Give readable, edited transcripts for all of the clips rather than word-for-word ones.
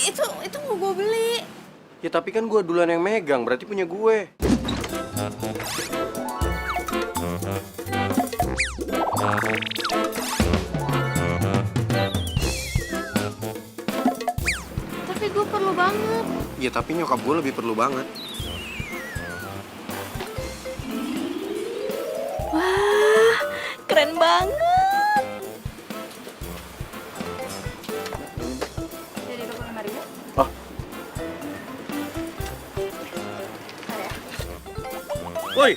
Itu mau gue beli. Ya tapi kan gue duluan yang megang, berarti punya gue. Tapi gue perlu banget. Ya tapi nyokap gue lebih perlu banget. Wah, keren banget. Jadi 25.000? Oh, Ada ya? Woi,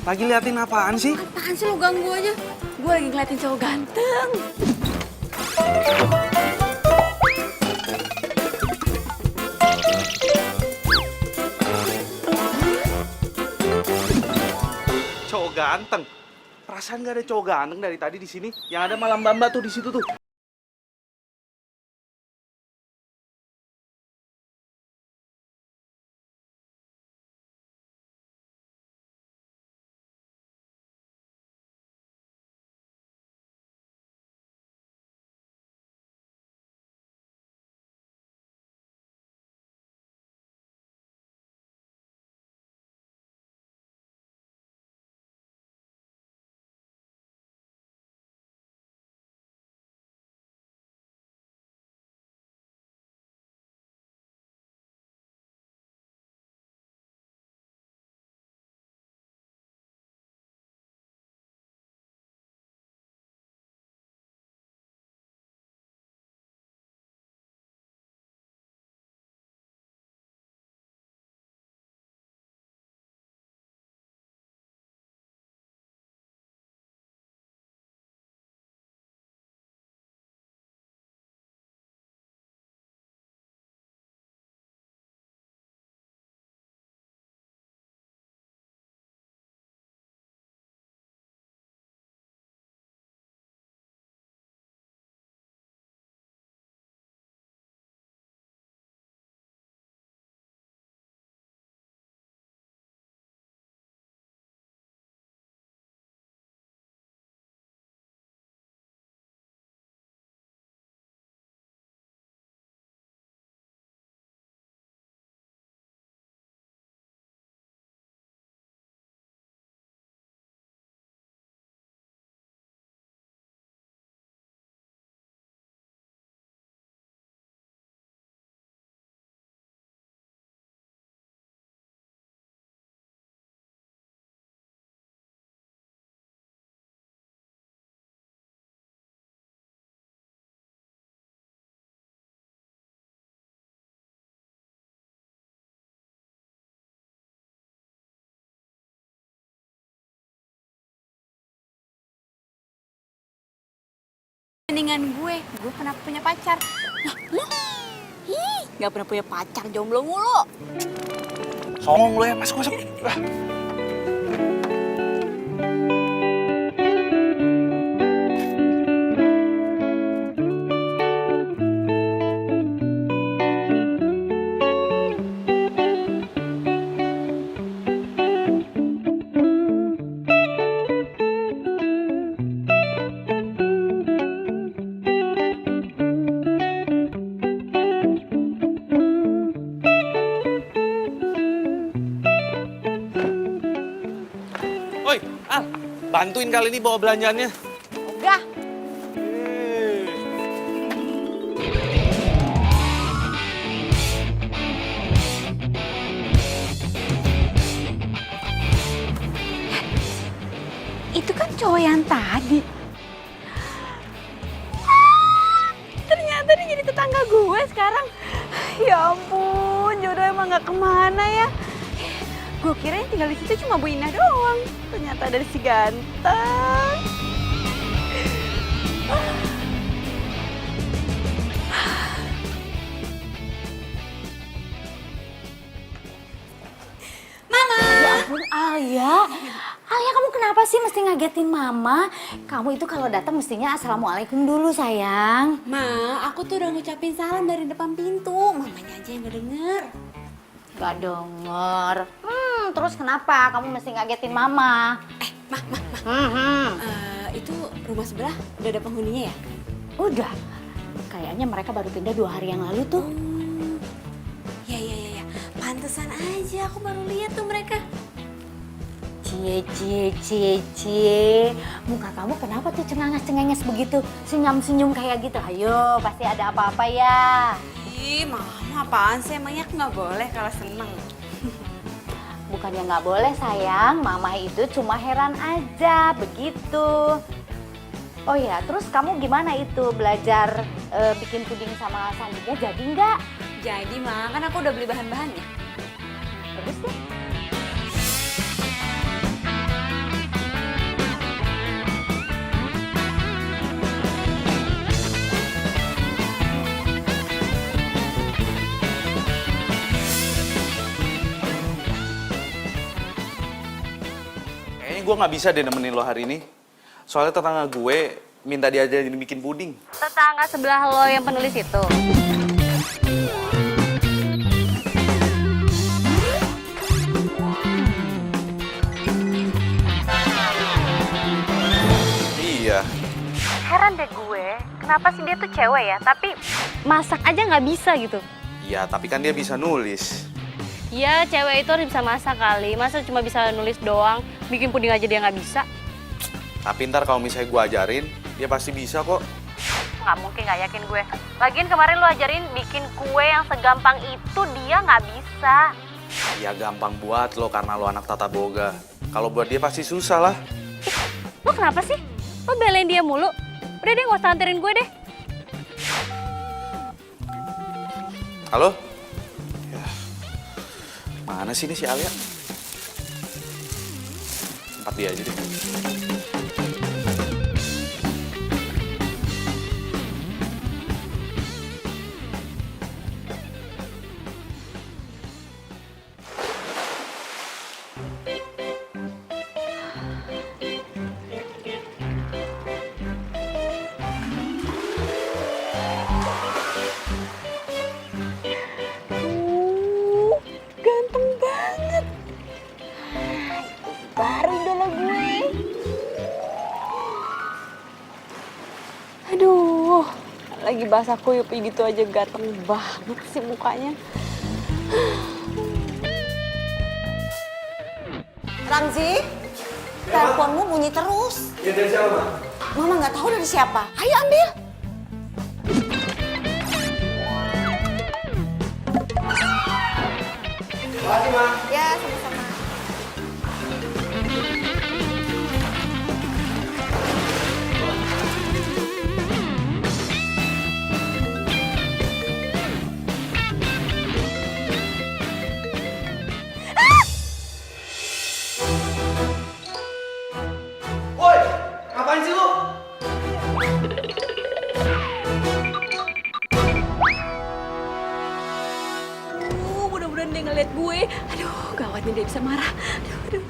lagi liatin apaan sih? Apaan sih lo ganggu aja? Gue lagi ngeliatin cowok ganteng. Cowok ganteng. Perasaan gak ada cowok ganteng dari tadi di sini. Yang ada malam Bamba tuh di situ tuh. Mendingan gue pernah punya pacar. Nah, lo? Gak pernah punya pacar, jomblo mulu. Songong lu ya, masuk. Woi, Al, bantuin kali ini bawa belanjaannya. Ogah. Itu kan cowok yang tadi. Ternyata dia jadi tetangga gue sekarang. Ya ampun, jodoh emang gak kemana ya. Gue kira yang tinggal di situ cuma Bu Ina doang. Ternyata ada si ganteng. Mama. Ya ampun, Alia. Alia, kamu kenapa sih mesti ngagetin Mama? Kamu itu kalau datang mestinya assalamualaikum dulu, sayang. Ma, aku tuh udah ngucapin salam dari depan pintu. Mamanya aja yang gak denger. Gak denger. Terus kenapa kamu mesti ngagetin Mama? Itu rumah sebelah udah ada penghuninya ya? Udah. Kayaknya mereka baru pindah 2 hari yang lalu tuh. Ya. Pantesan aja aku baru lihat tuh mereka. Cie. Muka kamu kenapa tuh cengenges begitu? Senyum-senyum kayak gitu. Ayo, pasti ada apa-apa ya. Ih, mama apaan sih? Emangnya aku nggak boleh kalau seneng? Bukannya nggak boleh sayang, mama itu cuma heran aja, begitu. Oh ya, terus kamu gimana itu belajar bikin puding sama Sandinya, jadi nggak? Jadi mah, kan aku udah beli bahan-bahannya. Bagus deh. Kayaknya gue nggak bisa deh nemenin lo hari ini. Soalnya tetangga gue minta diajarin bikin puding. Tetangga sebelah lo yang penulis itu. Iya. Heran deh gue, kenapa sih dia tuh cewek ya, tapi masak aja nggak bisa gitu. Iya, tapi kan dia bisa nulis. Iya, cewek itu harus bisa masak kali. Masa cuma bisa nulis doang, bikin puding aja dia nggak bisa. Tapi ntar kalau misalnya gue ajarin, dia pasti bisa kok. Nggak mungkin, nggak yakin gue. Lagian kemarin lo ajarin bikin kue yang segampang itu, dia nggak bisa. Ya gampang buat lo karena lo anak tata boga. Kalau buat dia pasti susah lah. Lo kenapa sih? Lo belain dia mulu? Udah deh, nggak usah anterin gue deh. Halo? Ya. Mana sih ini si Alia? Tempat dia aja deh. Ganteng banget. Baru idola gue. Aduh, lagi basah kuyup gitu aja ganteng banget sih mukanya. Ramzi, teleponmu bunyi terus. Ya dari siapa, Ma? Mama nggak tahu dari siapa. Ayo ambil. Makasih, Ma. Ya, sama-sama. Woi, ngapain sih lu? Mudah-mudahan dia ngeliat gue. Aduh, gawat nih dia bisa marah. Aduh.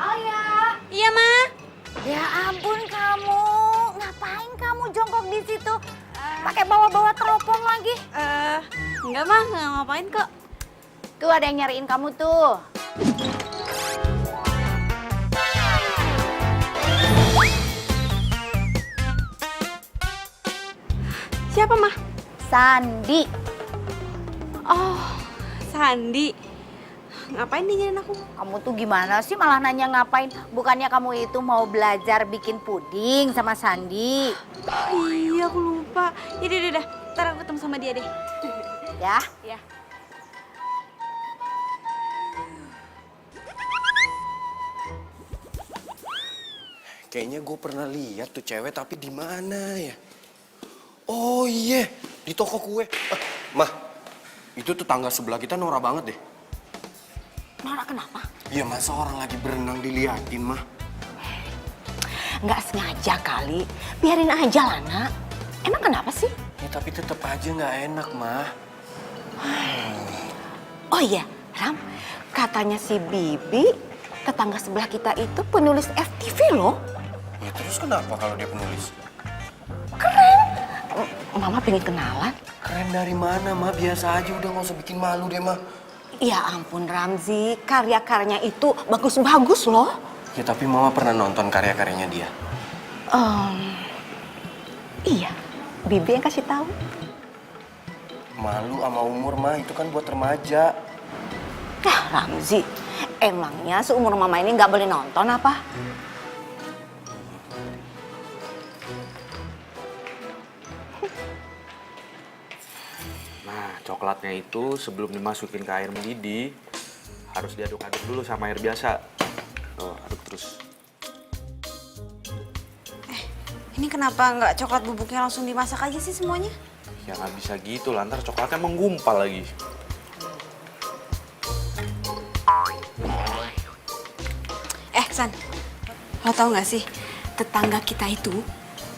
Alia. Iya, Ma. Ya ampun kamu, ngapain kamu jongkok di situ? Pakai bawa-bawa teropong lagi. Enggak, Ma. Nggak ngapain kok. Tuh ada yang nyariin kamu tuh. Siapa, Ma? Sandi. Oh, Sandi. Ngapain dia nyariin aku? Kamu tuh gimana sih malah nanya ngapain? Bukannya kamu itu mau belajar bikin puding sama Sandi? Oh, iya, aku lupa. Yaudah. Ntar aku ketemu sama dia deh. Ya? Ya. Kayaknya gue pernah lihat tuh cewek, tapi di mana ya? Oh iya, di toko kue. Mah, itu tuh tangga sebelah kita norak banget deh. Norak kenapa? Ya masa orang lagi berenang diliatin, Mah? Nggak sengaja kali. Biarin aja lah, Nak. Emang kenapa sih? Ya tapi tetap aja nggak enak, Mah. Oh iya, Ram. Katanya si Bibi, tetangga sebelah kita itu penulis FTV loh. Ya terus kenapa kalau dia penulis? Mama pengen kenalan. Keren dari mana, Mah? Biasa aja, udah nggak usah bikin malu deh, Mah. Ya ampun Ramzi, karya-karyanya itu bagus-bagus loh. Ya tapi Mama pernah nonton karya-karyanya dia. Iya, Bibi yang kasih tahu. Malu sama umur, Ma. Itu kan buat remaja. Ramzi, emangnya seumur mama ini nggak boleh nonton apa? Nah, coklatnya itu sebelum dimasukin ke air mendidih, harus diaduk-aduk dulu sama air biasa. Tuh, aduk terus. Ini kenapa nggak coklat bubuknya langsung dimasak aja sih semuanya? Ya nggak bisa gitu, lantar coklatnya menggumpal lagi. San, lo tau gak sih, tetangga kita itu,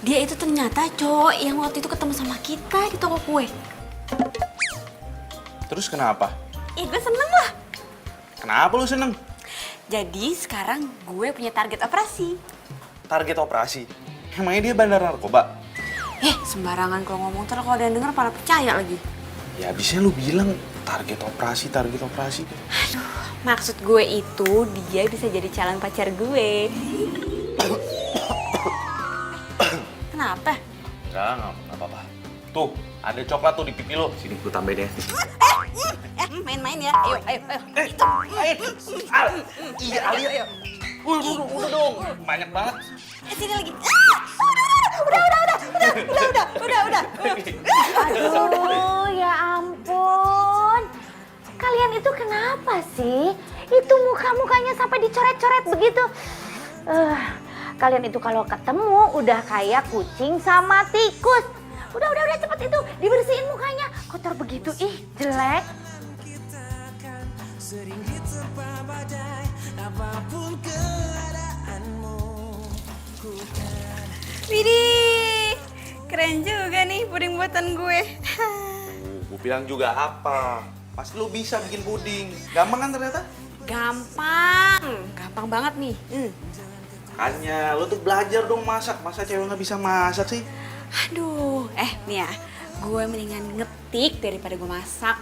dia itu ternyata cowok yang waktu itu ketemu sama kita di toko kue. Terus kenapa? Gue seneng lah. Kenapa lu seneng? Jadi sekarang gue punya target operasi. Target operasi? Emangnya dia bandar narkoba? Sembarangan kalau ngomong, ntar kalau ada yang denger pada percaya lagi. Ya abisnya lu bilang target operasi, target operasi. Maksud gue itu dia bisa jadi calon pacar gue. Kenapa? Enggak apa-apa. Tuh, ada coklat tuh di pipi lo. Sini gue tambahin ya. Main-main ya. Ayo. Iya, Alia. Udah dong. Banyak banget. Sini lagi. Udah. Aduh, ya ampun. Kalian itu kenapa sih? Itu muka-mukanya sampai dicoret-coret begitu. Kalian itu kalau ketemu udah kayak kucing sama tikus. Udah cepet itu dibersihin mukanya. Kotor begitu, ih jelek. Widih, keren juga nih puding buatan gue. Gue bilang juga apa? Pasti lo bisa bikin puding. Gampang kan ternyata? Gampang banget nih. Makanya lo tuh belajar dong masak. Masa cewek nggak bisa masak sih? Aduh, nih ya, gue mendingan ngetik daripada gue masak.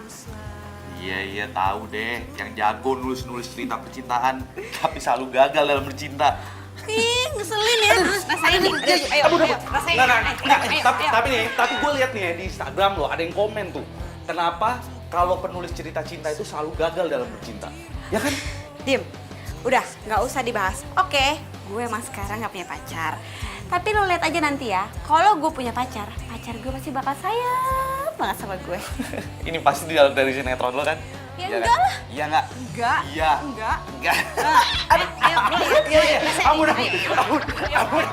Iya tahu deh. Yang jago nulis cerita percintaan, tapi selalu gagal dalam bercinta. Ih, ngeselin ya. Rasain nih. Ayo, rasain. Tapi gue lihat nih ya di Instagram lo ada yang komen tuh. Kenapa kalau penulis cerita cinta itu selalu gagal dalam bercinta? Ya kan? Dim, udah nggak usah dibahas. Oke, gue emang sekarang nggak punya pacar. Tapi lo lihat aja nanti ya, kalau gue punya pacar gue pasti bakal sayang banget sama gue. Ini pasti dari sinetron lo kan? Ya Iya enggak kan? lah. Iya nggak? Enggak. Iya. Enggak. Enggak. Ayo, Iya. Ampun. Ya Allah.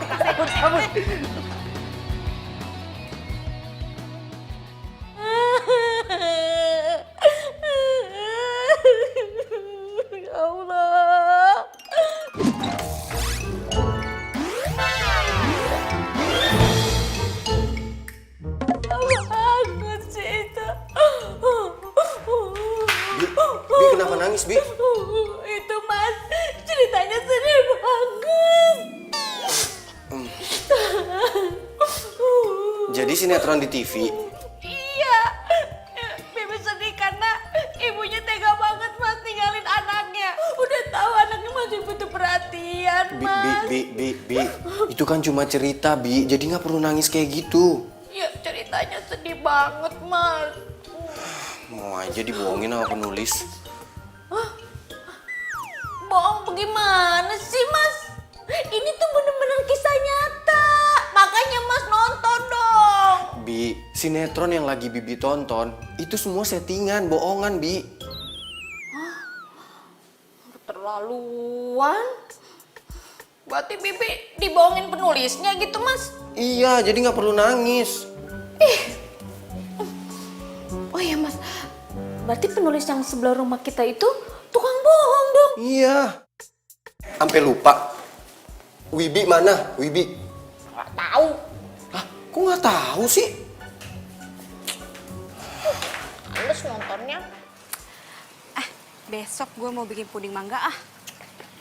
Banget sih itu. Bi, kenapa nangis, Bi? Itu Mas, ceritanya sedih banget. Jadi sinetron di TV. Iya, Bibi sedih karena ibunya tega banget Mas tinggalin anaknya. Udah tahu anaknya masih butuh perhatian, Mas. Bi. Itu kan cuma cerita, Bi. Jadi nggak perlu nangis kayak gitu. Ya ceritanya sedih banget, Mas. Mau aja dibohongin sama penulis. Bohong bagaimana sih, Mas? Ini tuh bener-bener kisah nyata. Makanya Mas nonton dong. Bi, sinetron yang lagi Bibi tonton, itu semua settingan, bohongan, Bi. Keterlaluan. Berarti Bibi dibohongin penulisnya gitu, Mas? Iya, jadi nggak perlu nangis. Oh iya, Mas. Berarti penulis yang sebelah rumah kita itu tukang bohong dong. Iya. Sampai lupa. Wibi mana? Wibi? Nggak tahu. Hah, kok nggak tahu sih? Males nontonnya. Besok gue mau bikin puding mangga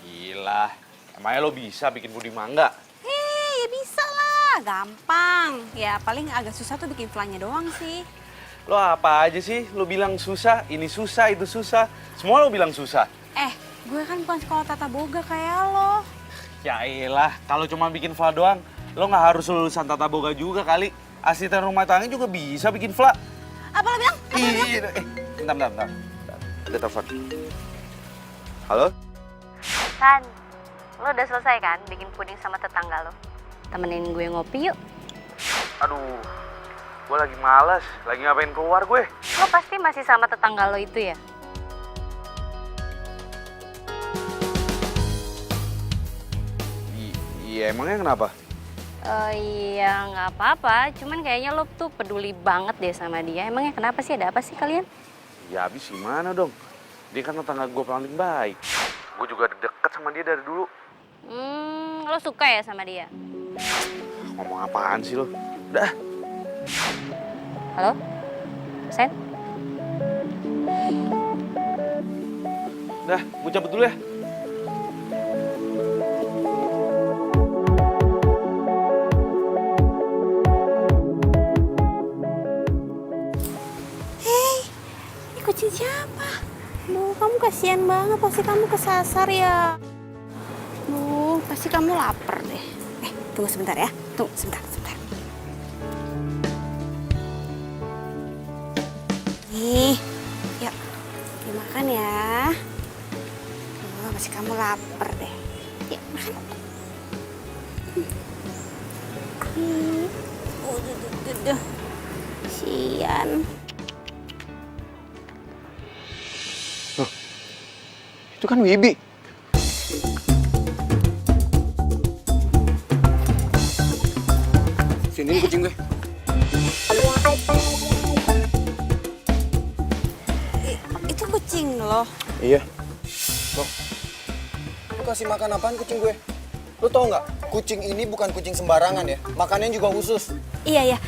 Gila. Emangnya lo bisa bikin puding mangga? Ya bisa lah, gampang. Ya paling agak susah tuh bikin flannya doang sih. Lo apa aja sih? Lo bilang susah, ini susah, itu susah. Semua lo bilang susah. Gue kan bukan sekolah tata boga kayak lo. Ya elah, kalau cuma bikin fla doang, lo nggak harus lulusan tata boga juga kali. Asisten rumah tangga juga bisa bikin fla. Apa lo bilang? Iya, bentar. Ada telepon. Halo? San, lo udah selesai kan bikin puding sama tetangga lo? Temenin gue ngopi yuk. Aduh, gue lagi malas, lagi ngapain keluar gue. Lo pasti masih sama tetangga lo itu ya? Iya, emangnya kenapa? Iya nggak apa-apa, cuman kayaknya lo tuh peduli banget deh sama dia. Emangnya kenapa sih, ada apa sih kalian? Ya habis gimana dong? Dia kan tetangga gue paling baik. Gue juga deket sama dia dari dulu. Lo suka ya sama dia? Ngomong apaan sih lo? Udah. Halo? Sen? Udah, gue cabut dulu ya. Kucing siapa? Duh, kamu kasihan banget, pasti kamu kesasar ya. Duh, pasti kamu lapar deh. Tunggu sebentar ya. Tunggu sebentar. Nih, yuk dimakan ya. Duh, pasti kamu lapar deh. Yuk, makan. Duh. Sian. Itu kan Wibi. Sini kucing gue. Itu kucing loh. Iya. Loh, lu kasih makan apaan kucing gue? Lu tau nggak? Kucing ini bukan kucing sembarangan ya. Makannya juga khusus. Iya.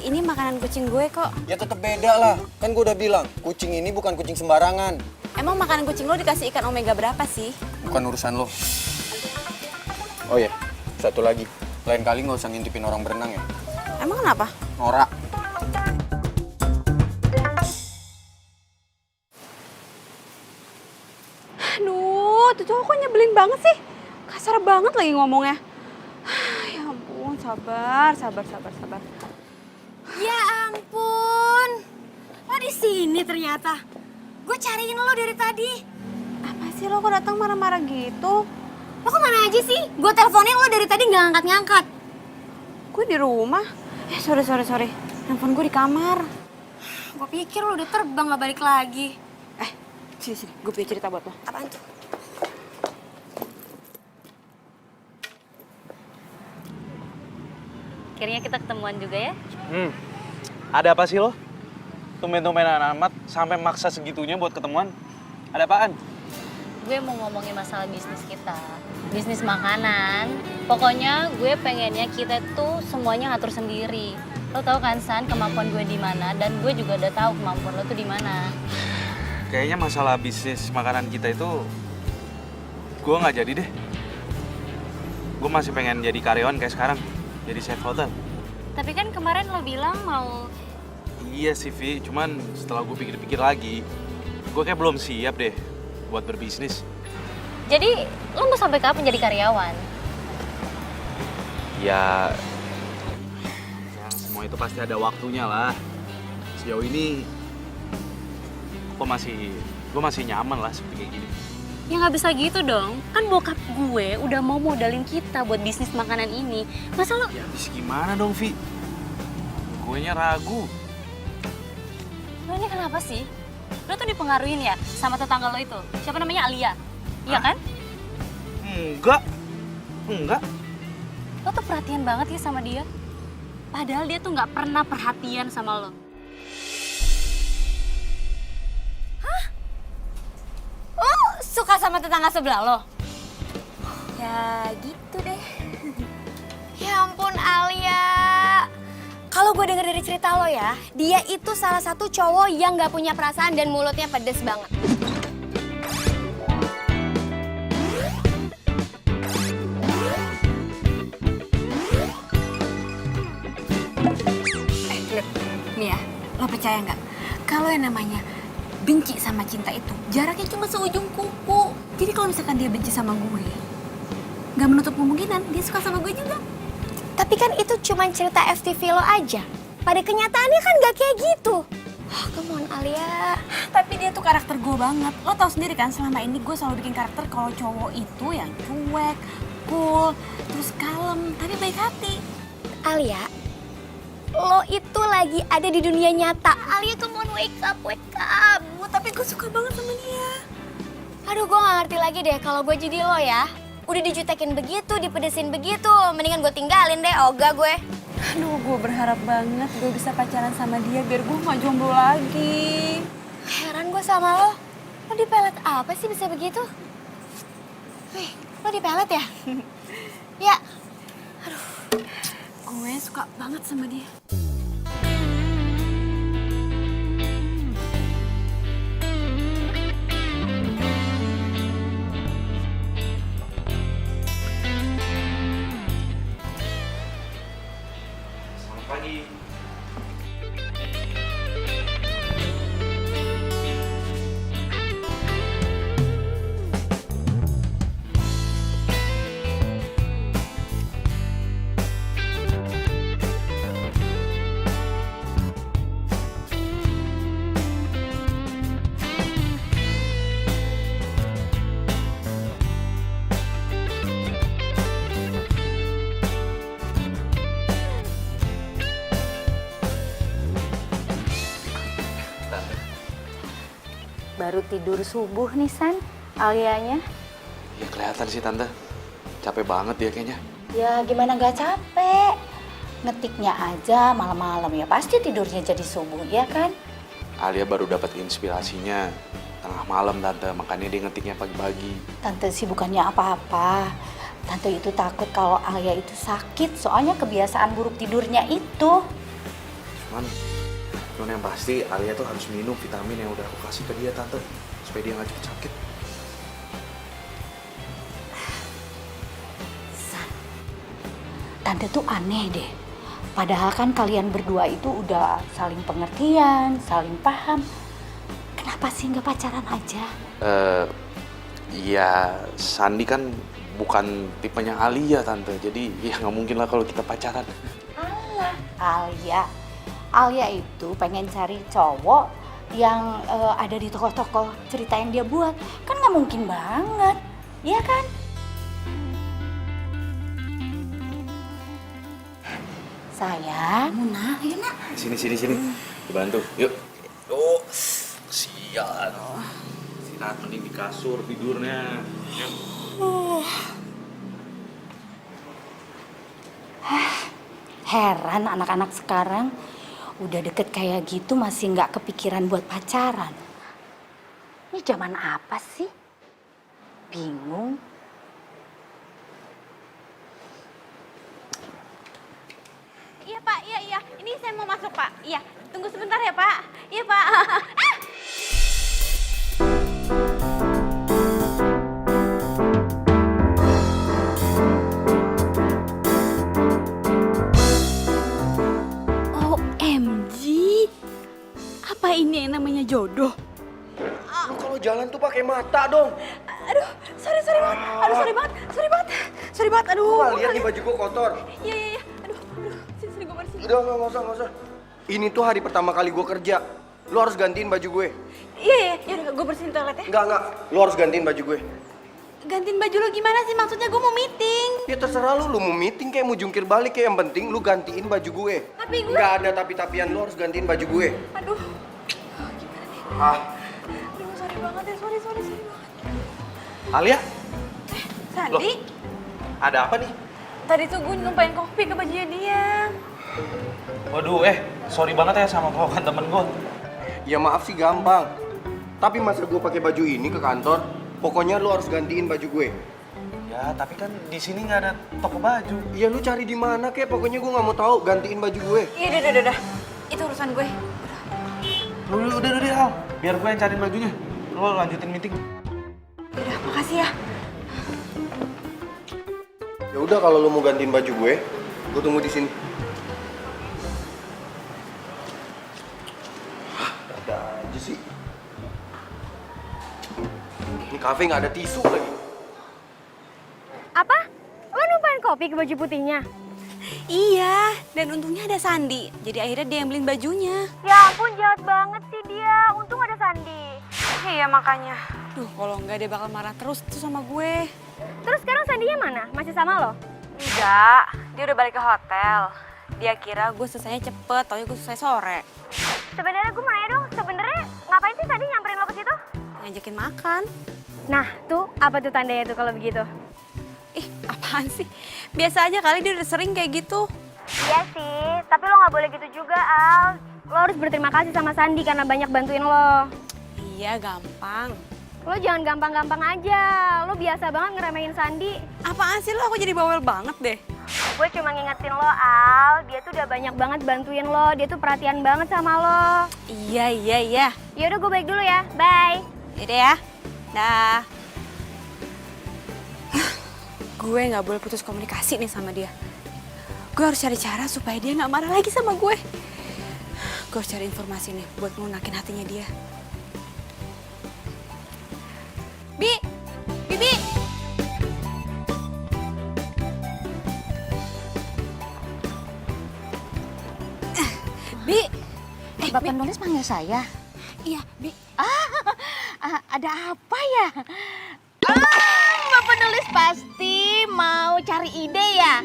Ini makanan kucing gue kok. Ya tetap beda lah. Kan gue udah bilang, kucing ini bukan kucing sembarangan. Emang makanan kucing lo dikasih ikan omega berapa sih? Bukan urusan lo. Oh iya, satu lagi. Lain kali nggak usah ngintipin orang berenang ya. Emang kenapa? Norak. Aduh, tuh cowok kok nyebelin banget sih. Kasar banget lagi ngomongnya. Ya ampun, sabar. Ya ampun, lo di sini ternyata. Gue cariin lo dari tadi. Apa sih lo kok datang marah-marah gitu? Lo kemana aja sih? Gue teleponin lo dari tadi nggak angkat-ngangkat. Gue di rumah. Sorry. Handphone gue di kamar. Gue pikir lo udah terbang nggak balik lagi. Sini. Gue punya cerita buat lo. Apaan tuh? Akhirnya kita ketemuan juga ya? Ada apa sih lo? Tumben-tumbenan amat sampai maksa segitunya buat ketemuan. Ada apaan? Gue mau ngomongin masalah bisnis kita. Bisnis makanan. Pokoknya gue pengennya kita tuh semuanya ngatur sendiri. Lo tau kan San kemampuan gue di mana, dan gue juga udah tahu kemampuan lo tuh di mana. Kayaknya masalah bisnis makanan kita itu gue nggak jadi deh. Gue masih pengen jadi karyawan kayak sekarang, jadi chef hotel. Tapi kan kemarin lo bilang mau... Iya sih Vi, cuman setelah gue pikir-pikir lagi, gue kayak belum siap deh buat berbisnis. Jadi lo mau sampai kapan jadi karyawan? Ya semua itu pasti ada waktunya lah. Sejauh ini gue masih nyaman lah seperti kayak gini. Ya nggak bisa gitu dong. Kan bokap gue udah mau modalin kita buat bisnis makanan ini. Masa lo... Ya habis gimana dong Vi? Gue nya ragu. Lo ini kenapa sih? Lo tuh dipengaruhin ya sama tetangga lo itu? Siapa namanya, Alia? Iya kan? Enggak. Lo tuh perhatian banget ya sama dia. Padahal dia tuh nggak pernah perhatian sama lo. Lo suka sama tetangga sebelah lo? Ya gitu deh. Ya ampun Alia. Kalau gue denger dari cerita lo ya, dia itu salah satu cowok yang gak punya perasaan dan mulutnya pedes banget. Nih ya, lo percaya nggak? Kalau yang namanya benci sama cinta itu jaraknya cuma seujung kuku. Jadi kalau misalkan dia benci sama gue Gak menutup kemungkinan dia suka sama gue juga. Tapi kan itu cuma cerita FTV lo aja. Pada kenyataannya kan gak kayak gitu. Come on Alia. Tapi dia tuh karakter gue banget. Lo tau sendiri kan selama ini gue selalu bikin karakter kalau cowok itu yang cuek, cool, terus kalem, tapi baik hati. Alia, lo itu lagi ada di dunia nyata. Alia, come on, wake up, wake up. Tapi gue suka banget sama dia. Aduh, gue gak ngerti lagi deh kalau gue jadi lo ya. Udah dijutekin begitu, dipedesin begitu. Mendingan gue tinggalin deh, ogah gue. Aduh, gue berharap banget gue bisa pacaran sama dia biar gue gak jomblo lagi. Heran gue sama lo. Lo dipelet apa sih bisa begitu? Wih, lo dipelet ya? Ya. Gue suka banget sama dia. Selamat pagi. Baru tidur subuh nih San, Alianya. Ya kelihatan sih Tante. Capek banget dia kayaknya. Ya gimana gak capek? Ngetiknya aja malam-malam ya pasti tidurnya jadi subuh, ya kan? Alia baru dapat inspirasinya tengah malam Tante, makanya dia ngetiknya pagi-pagi. Tante sih bukannya apa-apa. Tante itu takut kalau Alia itu sakit, soalnya kebiasaan buruk tidurnya itu. Cuman yang pasti Alia tuh harus minum vitamin yang udah aku kasih ke dia Tante, supaya dia nggak cepet sakit. San, Tante tuh aneh deh. Padahal kan kalian berdua itu udah saling pengertian, saling paham. Kenapa sih nggak pacaran aja? Ya Sandi kan bukan tipenya Alia Tante, jadi ya nggak mungkin lah kalau kita pacaran. Alia. Alia itu pengen cari cowok yang ada di tokoh-tokoh cerita yang dia buat. Kan nggak mungkin banget, iya kan? Sayang, Muna, ayo nak. Sini. Dibantu, yuk. Oh, sial. Istirahat mending di kasur tidurnya. Yuk. Heran anak-anak sekarang udah deket kayak gitu masih nggak kepikiran buat pacaran. Ini zaman apa sih? Bingung. Iya Pak, iya. Ini saya mau masuk Pak. Iya, tunggu sebentar ya Pak. Iya Pak. OMG, apa ini yang namanya jodoh? Lu kalau jalan tuh pakai mata dong. Aduh, sorry banget. Aduh, sorry banget. Aduh. Lu nggak lihat nih baju gua kotor. Iya. Aduh. Sini gue bersihin. Udah nggak usah. Ini tuh hari pertama kali gua kerja. Lu harus gantiin baju gue. Iya. Yaudah, gue bersihin toilet ya. Enggak. Lu harus gantiin baju gue. Gantiin baju lo gimana sih? Maksudnya gue mau meeting. Ya terserah lu mau meeting kayak mau jungkir balik kayak yang penting lu gantiin baju gue. Tapi gue... Nggak ada tapi-tapian, lu harus gantiin baju gue. Aduh. Gimana nih? Ah, Aduh, sorry banget ya. Sorry banget. Alia, Sandi, ada apa nih? tadi tuh gue numpain kopi ke bajunya dia. Waduh, sorry banget ya sama kawan temen gue. ya maaf sih gampang. Tapi masa gue pakai baju ini ke kantor? Pokoknya lu harus gantiin baju gue. Ya, tapi kan di sini nggak ada toko baju. Ya lu cari di mana kek? Pokoknya gue nggak mau tahu. Gantiin baju gue. Iya, udah. Itu urusan gue. Udah, Al. Biar gue yang cariin bajunya. Lo lanjutin meeting. Udah, makasih ya. Ya udah kalau lu mau gantiin baju gue tunggu di sini. Ada aja sih. Ini kafe nggak ada tisu lagi. Apa? Opi ke baju putihnya? Iya, dan untungnya ada Sandi. Jadi akhirnya dia yang beliin bajunya. Ya ampun, jahat banget sih dia. Untung ada Sandi. Iya makanya. Duh, kalau enggak dia bakal marah terus tuh sama gue. Terus sekarang Sandinya mana? Masih sama lo? Enggak, dia udah balik ke hotel. Dia kira gue selesainya cepet, taunya gue selesai sore. Sebenarnya gue mau nanya dong, sebenarnya ngapain sih Sandi nyamperin lo ke situ? Ngajakin makan. Nah, tuh apa tuh tandanya tuh kalau begitu? Ih, apaan sih? Biasa aja kali dia udah sering kayak gitu. Iya sih, tapi lo nggak boleh gitu juga, Al. Lo harus berterima kasih sama Sandi karena banyak bantuin lo. Iya, gampang. Lo jangan gampang-gampang aja. Lo biasa banget ngeremehin Sandi. Apaan sih lo? Aku jadi bawel banget deh. Gue cuma ngingetin lo, Al. Dia tuh udah banyak banget bantuin lo. Dia tuh perhatian banget sama lo. Iya. Yaudah, gue balik dulu ya. Bye. Yaudah ya. Dah. Gue nggak boleh putus komunikasi nih sama dia. Gue harus cari cara supaya dia nggak marah lagi sama gue. Gue harus cari informasi nih buat ngelunakin hatinya dia. Bibi. Bi. Mbak penulis panggil saya. Iya, Bi. Ada apa ya? Mbak penulis pasti mau cari ide ya?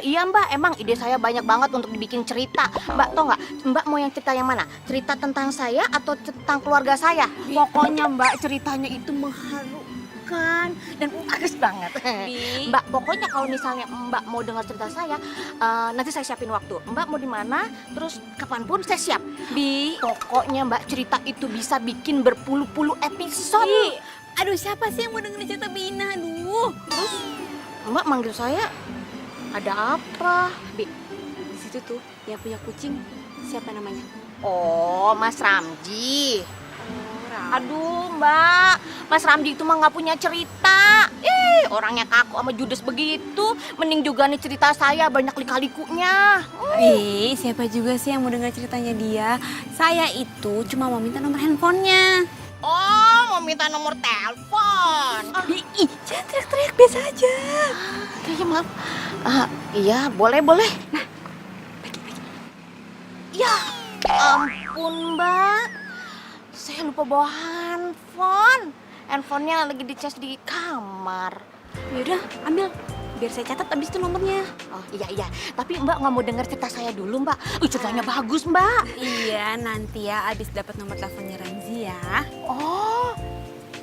Iya Mbak, emang ide saya banyak banget untuk dibikin cerita. Mbak tau nggak? Mbak mau yang cerita yang mana? Cerita tentang saya atau tentang keluarga saya? Pokoknya Mbak ceritanya itu mengharukan dan bagus banget. Bi. Mbak, pokoknya kalau misalnya Mbak mau dengar cerita saya, nanti saya siapin waktu. Mbak mau di mana? Terus kapanpun saya siap. Bi. Pokoknya Mbak cerita itu bisa bikin berpuluh-puluh episode. Bi. Aduh, siapa sih yang mau dengerin cerita Bina? Aduh. Terus Mbak manggil saya, ada apa? Bi. Di situ tuh yang punya kucing, siapa namanya? Oh, Mas Ramji. Orang. Aduh Mbak, Mas Ramji itu mah nggak punya cerita. Orangnya kaku sama judes begitu. Mending juga nih cerita saya banyak lika-likunya. Bi, siapa juga sih yang mau dengar ceritanya dia? Saya itu cuma mau minta nomor handphonenya. Oh, mau minta nomor telepon. Bi, jangan teriak-teriak, biasa aja. Iya maaf. Iya, boleh. Nah, bagi. Ya ampun Mbak, saya lupa bawa handphone. Handphonenya lagi dicas di kamar. Yaudah, ambil. Biar saya catat abis itu nomornya. Oh iya. Tapi Mbak nggak mau dengar cerita saya dulu Mbak. Ceritanya bagus Mbak. Iya, nanti ya abis dapat nomor teleponnya Ramzi ya. Oh,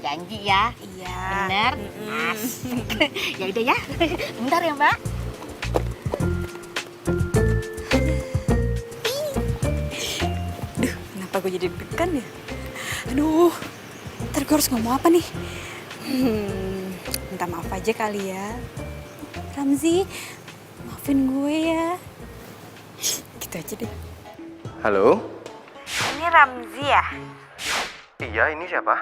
janji ya. Iya. Bener. Ya udah ya. Bentar ya Mbak. Duh, kenapa gue jadi deg-degan ya? Aduh, ntar gue harus ngomong apa nih? Minta maaf aja kali ya. Ramzi, maafin gue ya. Gitu aja deh. Halo? Ini Ramzi ya? Iya, ini siapa?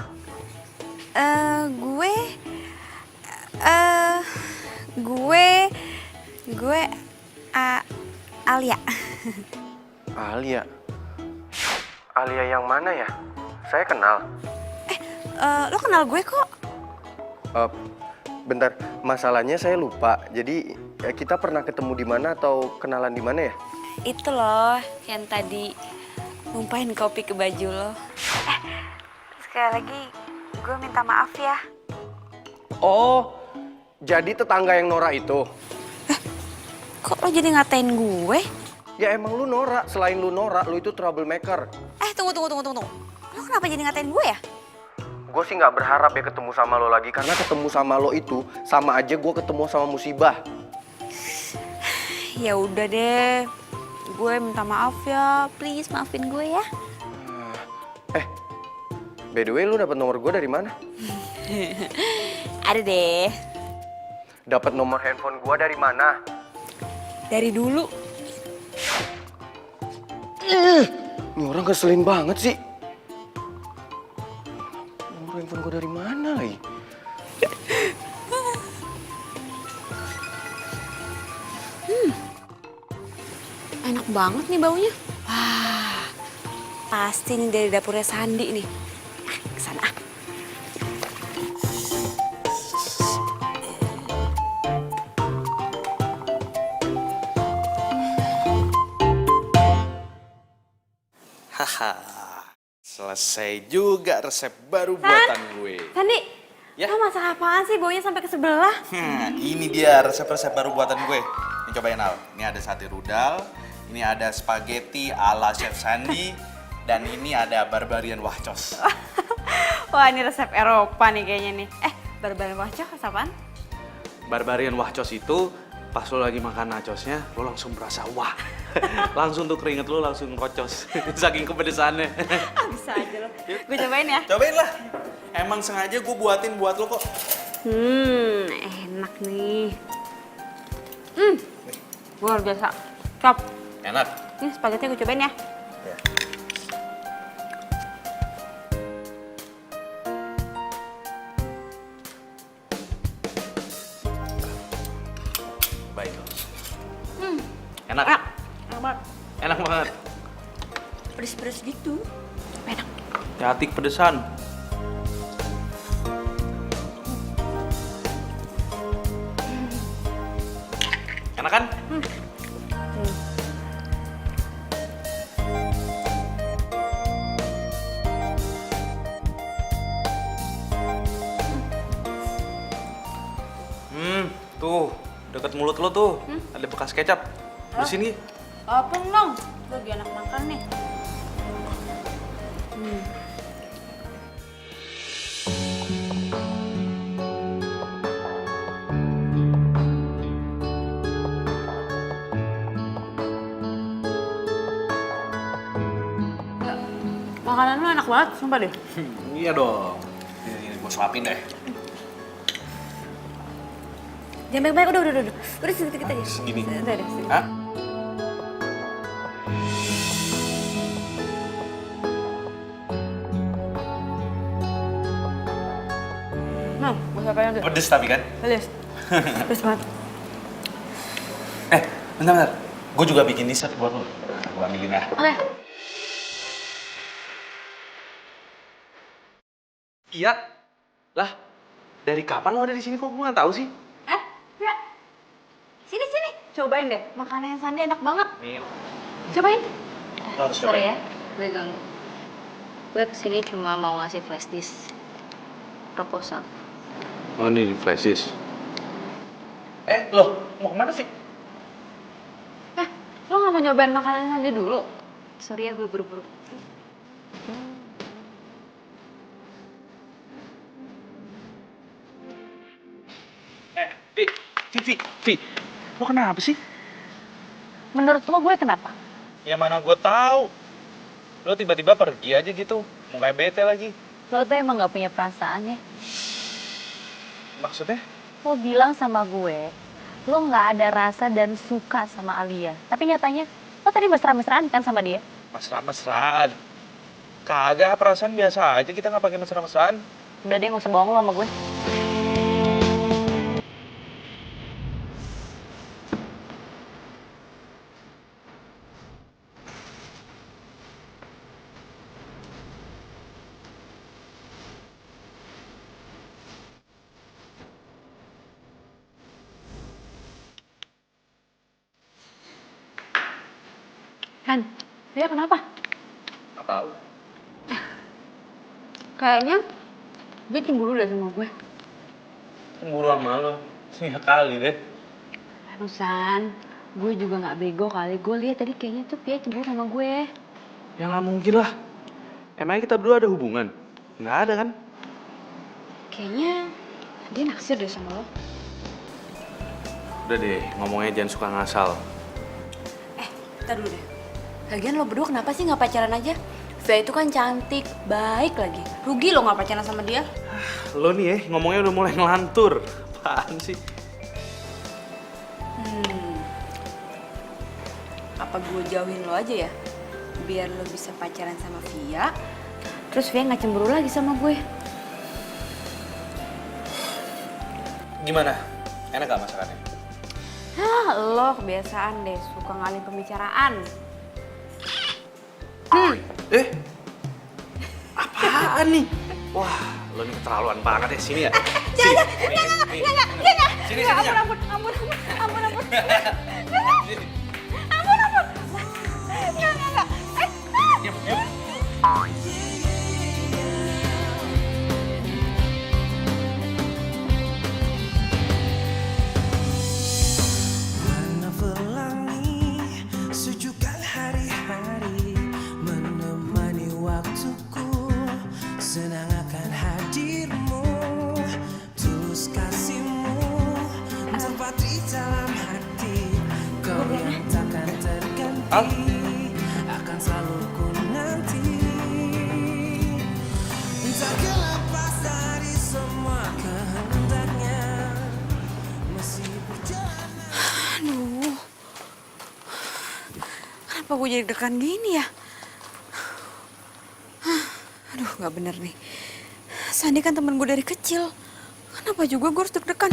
Gue Alia. Alia. Alia yang mana ya? Saya kenal. Lo kenal gue kok? Bentar, masalahnya saya lupa. Jadi kita pernah ketemu di mana atau kenalan di mana ya? Itu loh yang tadi numpahin kopi ke baju lo. Sekali lagi gue minta maaf ya. Oh, jadi tetangga yang Nora itu? Kok lo jadi ngatain gue? Ya emang lu Nora, selain lu Nora, lu itu troublemaker. Tunggu. Lo kenapa jadi ngatain gue ya? Gue sih nggak berharap ya ketemu sama lo lagi, karena ketemu sama lo itu sama aja gue ketemu sama musibah. Ya udah deh, gue minta maaf ya, please maafin gue ya. By the way, lu dapat nomor gue dari mana? Ada deh, Dapat nomor handphone gue dari mana? dari dulu. Ini orang keselin banget sih. Nomor handphone gue dari mana lagi? Enak banget nih baunya. Wah, pasti nih dari dapurnya Sandi nih. Kesana ah. Selesai juga resep baru buatan gue. Sandi, Ya? lo masak apaan sih baunya sampai ke sebelah? Ini dia resep-resep baru buatan gue. Ini cobain Al. Ini ada sate rudal, ini ada spaghetti ala Chef Sandi, dan ini ada barbarian wahcos. Wah, ini resep Eropa nih kayaknya nih. Barbar wacok apaan? Barbarian wahcos itu pas lo lagi makan nachosnya, lo langsung berasa wah. Langsung tuh keringet lo langsung kocos. Saking kepedesannya. Bisa aja lo. Gue cobain ya. Cobain lah. Emang sengaja gue buatin buat lo kok. Enak nih. Luar biasa. Cop. Enak. Ini spaghetti gue cobain ya. Ya. Baik. Enak. Enak. Enak banget. Enak banget. Pedes-pedes gitu. Enak. Hati pedesan. Enak kan? Tuh, deket mulut lo tuh, ada bekas kecap. Bersihin Gi. Apa dong? Gue lagi enak makan nih. Makanan lu enak banget, sumpah deh. Iya dong. Ini gue suapin deh. Jangan banyak-banyak, udah. Udah sedikit aja. Segini. Udah, sedikit. Hah? Nah, gue siapain aja. Pedes tapi kan? Pedes. Pedes banget. Bentar. Gue juga bikin dessert buat lo. Gue ambilin ya. Oke. Iya. Lah, dari kapan lo ada di sini kok gue nggak tahu sih? Ya. Sini. Cobain deh, makanan yang Sandi enak banget. Nih. Cobain. Lo harus Sorry ya, gue ganggu. Gue kesini cuma mau ngasih flash disk proposal. Oh, ini flash disk. Lo mau kemana sih? Lo gak mau nyobain makanan Sandi dulu? Sorry ya, gue buru-buru. Vi, lo kenapa sih? Menurut lo gue kenapa? Ya mana gue tahu. Lo tiba-tiba pergi aja gitu, mau kayak bete lagi. Lo tuh emang gak punya perasaan ya? Maksudnya? Lo bilang sama gue, lo gak ada rasa dan suka sama Alia. Tapi nyatanya, lo tadi mesra-mesraan kan sama dia? Mesra-mesraan. Kagak, perasaan biasa aja, kita nggak pakai mesra-mesraan. Udah deh, gak usah bohong lo sama gue. Kan, dia kenapa? Nggak tahu. Kayaknya dia cemburu deh sama gue. Cemburu sama lo. Ya kali deh. San, gue juga gak bego kali. Gue lihat tadi kayaknya tuh dia cemburu sama gue. Ya nggak mungkin lah. Emangnya kita berdua ada hubungan? Nggak ada kan? Kayaknya dia naksir deh sama lo. Udah deh, ngomongnya jangan suka ngasal. Ntar dulu deh. Lagian lo berdua kenapa sih gak pacaran aja? Via itu kan cantik, baik lagi. Rugi lo gak pacaran sama dia. Lo nih ya, ngomongnya udah mulai ngelantur. Apaan sih? Apa gue jauhin lo aja ya? Biar lo bisa pacaran sama Via. Terus Via gak cemburu lagi sama gue. Gimana? Enak gak masakannya? Lo kebiasaan deh, suka ngalih pembicaraan. Apaan nih? Wah, lo ini keterlaluan banget ya. Sini ya. Jangan. Sini. Ampun. Enggak. Diam. Mana pelangi sejukkan hari-hari menemani waktuku, senang akan hadirmu, tulus kasihmu tempat di dalam hati, kau yang takkan terganti, akan selalu ku nanti, tak lepas dari semua kehendaknya, masih berjalan. Aduh, kenapa gue jadi deg-degan gini ya? Aduh, nggak bener nih. Sandi kan temen gue dari kecil. Kenapa juga gue harus deg-degan?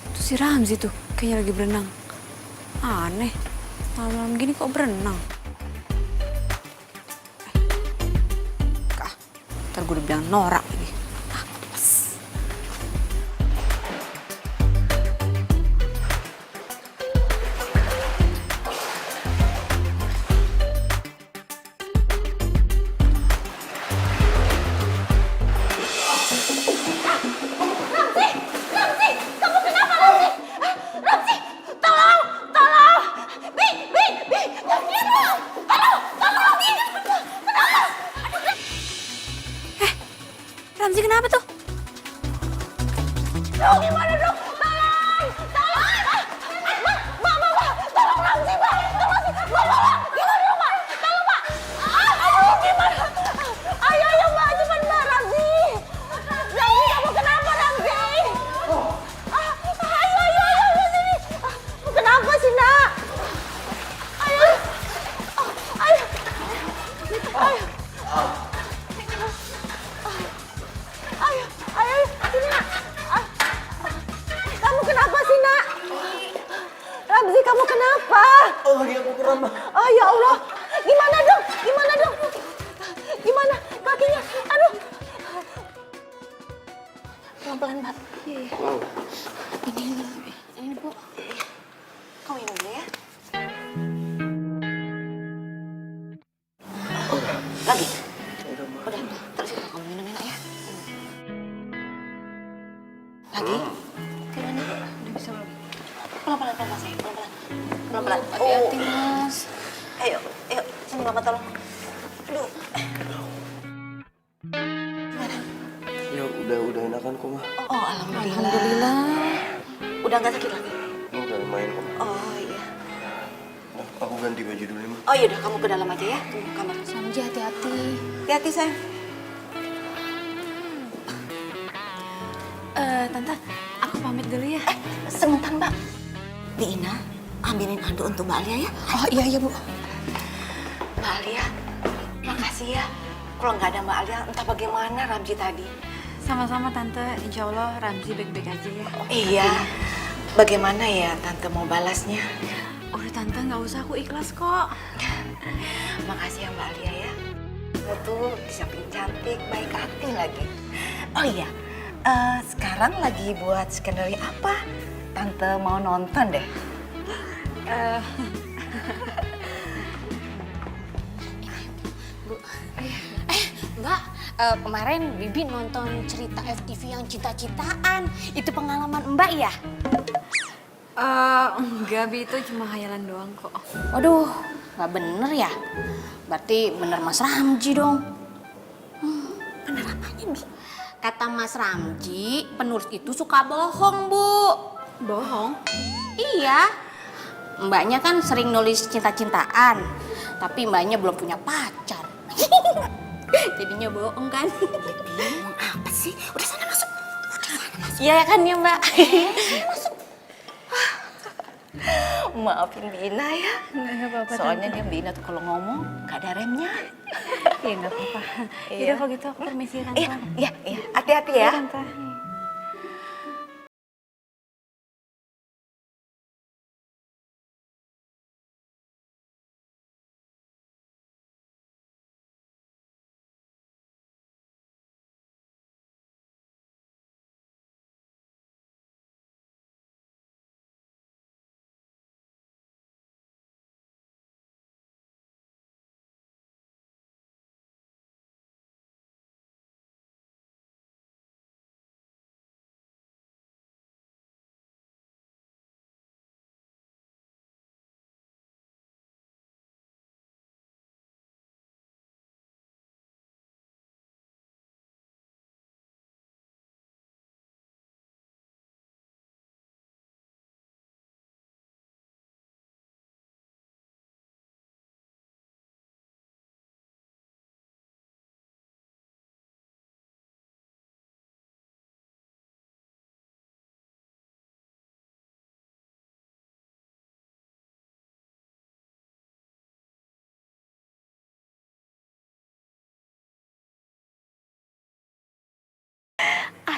Itu si Ramzi tuh, kayaknya lagi berenang. Aneh, malam-malam gini kok berenang? Kak, ntar gue udah bilang norak lagi. Apes. Ramzi kenapa tuh? Dong, gimana dong? Tolong! Tolong! Tolong Ramzi, Mbak! Tolong, Mbak! Gimana dong, Mbak? Tolong, Mbak! Aduh, gimana? Ayo, Mbak! Cepat, Mbak! Ramzi! Ramzi, kamu kenapa, Ramzi? Ayo, sini! Kenapa sih, Nak? Ayo! Ayo! Ayo, sini nak. Kamu kenapa sih nak? Ramzi, kamu kenapa? Oh, dia aku kram. Oh ya Allah, gimana dong? Gimana kakinya? Aduh. Pelan-pelan Mbak. Iya. Ini Bu. Kamu minum dulu ya. Lagi? Udah. Terus itu kamu minum enak ya. Lagi? Gimana? Udah bisa belum? Pelan-pelan sayang, pelan-pelan. Hati-hati Mas. Ayo, sini Mama tolong. Aduh. Ya udah enakan kok, Mah. Oh, alhamdulillah. Udah nggak sakit lagi? Udah lumayan kok, Mah. Oh iya. Aku ganti baju dulu ya, Mah. Oh yaudah, kamu ke dalam aja ya, ke kamar. Samji hati-hati. Hati-hati sayang. Tante, aku pamit dulu ya. Sebentar Mbak. Bi Ina, ambilin ando untuk Mbak Alia ya. Oh iya Bu. Mbak Alia, makasih ya. Kalau nggak ada Mbak Alia, entah bagaimana Ramzi tadi. Sama-sama Tante, insya Allah Ramzi baik-baik aja ya. Iya, bagaimana ya Tante mau balasnya? Udah Tante, nggak usah, aku ikhlas kok. Makasih ya Mbak Alia ya. Kamu tuh di samping cantik, baik hati lagi. Oh iya, sekarang lagi buat skenario apa? Tante mau nonton deh. Mbak, kemarin Bibi nonton cerita FTV yang cinta-cintaan. Itu pengalaman Mbak ya? Enggak, Bi, itu cuma khayalan doang kok. Waduh, nggak bener ya? Berarti bener Mas Ramji dong. Bener apanya Bi? Kata Mas Ramji, penulis itu suka bohong, Bu. Bohong? Iya. Mbaknya kan sering nulis cinta-cintaan, tapi mbaknya belum punya pacar. Jadinya bohong kan? Bingung apa sih? Udah sana masuk. Iya kan ya Mbak? Maafin Bina ya. Nggak apa-apa, Soalnya dia Bina tuh kalau ngomong gak ada remnya. Iya, nggak apa-apa. Iya. Yaudah kalau gitu aku permisi Tante. Iya. Hati-hati ya. Iya, Tante.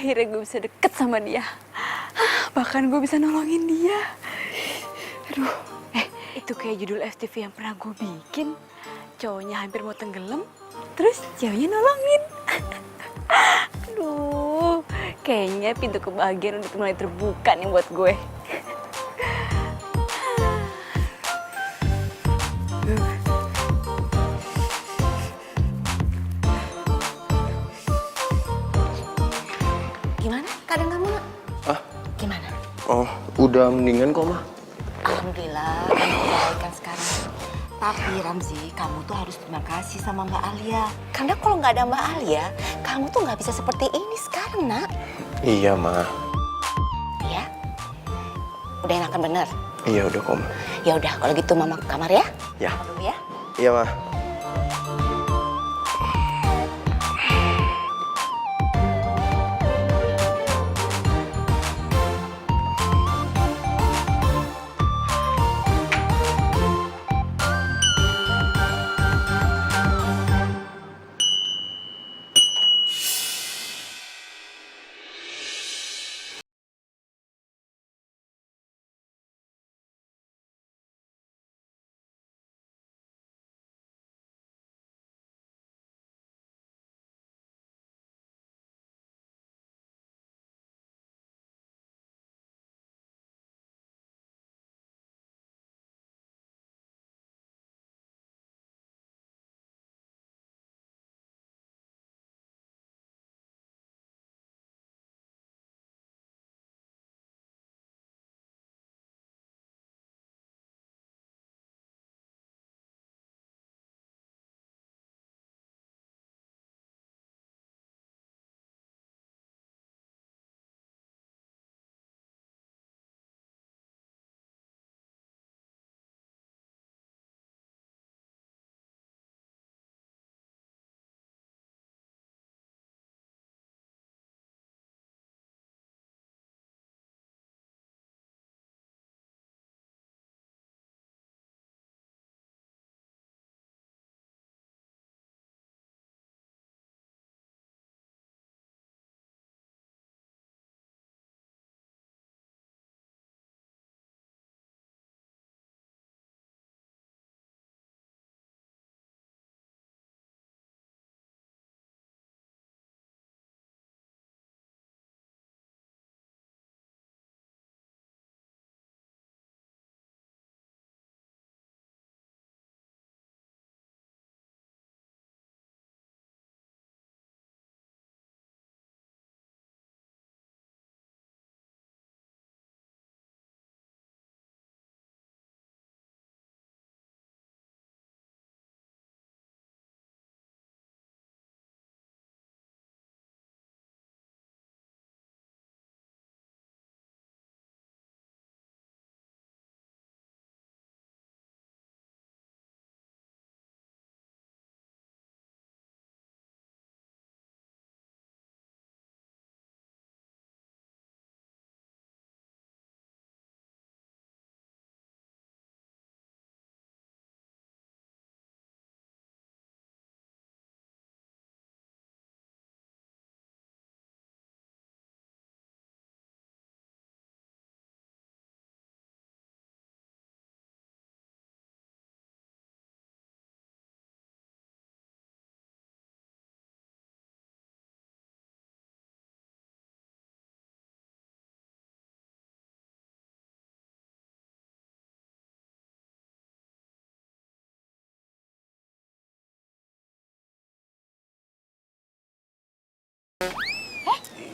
akhirnya gue bisa deket sama dia. Bahkan gue bisa nolongin dia. Aduh, itu kayak judul FTV yang pernah gue bikin. Cowoknya hampir mau tenggelam, terus ceweknya nolongin. Aduh, kayaknya pintu kebahagiaan udah mulai terbuka nih buat gue. Gimana keadaan kamu, Nak? Ah, Gimana? oh, udah mendingan kok, mah. Alhamdulillah, kamu kebaikan sekarang. Tapi Ramzi, kamu tuh harus terima kasih sama Mbak Alia. Karena kalau nggak ada Mbak Alia, kamu tuh nggak bisa seperti ini sekarang, Nak. Iya, mah. Ya? Udah enakan bener? Iya, udah kok, mah. Ya udah, kalau gitu Mama ke kamar ya. Ya. Mama dulu ya. Iya, mah.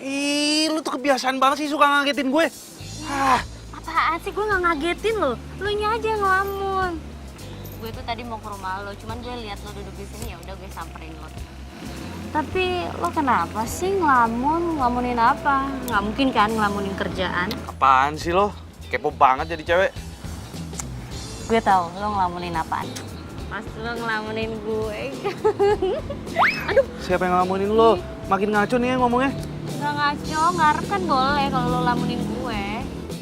Ih, lu tuh kebiasaan banget sih suka ngagetin gue. Apaan sih, gue nggak ngagetin lo, lu nya aja yang ngelamun. Gue tuh tadi mau ke rumah lo, cuman gue lihat lo duduk di sini, ya udah gue samperin lo. Tapi lo kenapa sih ngelamunin apa? Nggak mungkin kan ngelamunin kerjaan? Apaan sih lo? Kepo banget jadi cewek. Gue tahu lo ngelamunin apaan. Pas lo ngelamunin gue. Siapa yang ngelamunin lo? Makin ngaco nih ya ngomongnya. Nggak ngaco, ngarep kan boleh kalau lo lamunin gue.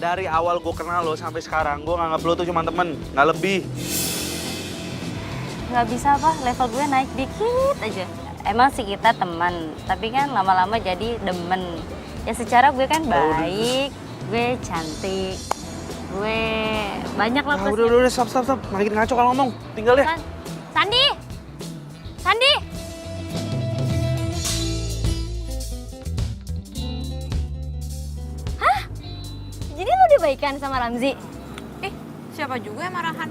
Dari awal gue kenal lo sampai sekarang, gue nganggap lo tuh cuma temen, nggak lebih. Nggak bisa apa, level gue naik dikit aja. Emang sih kita teman, tapi kan lama-lama jadi demen. Ya secara gue kan baik, gue cantik, gue banyak lah Ah, plusnya. udah, stop. Makin ngaco kalau ngomong. Tinggal deh. Sandi! Sandi! Hah? Jadi lo udah baikan sama Ramzi? Siapa juga yang marahan?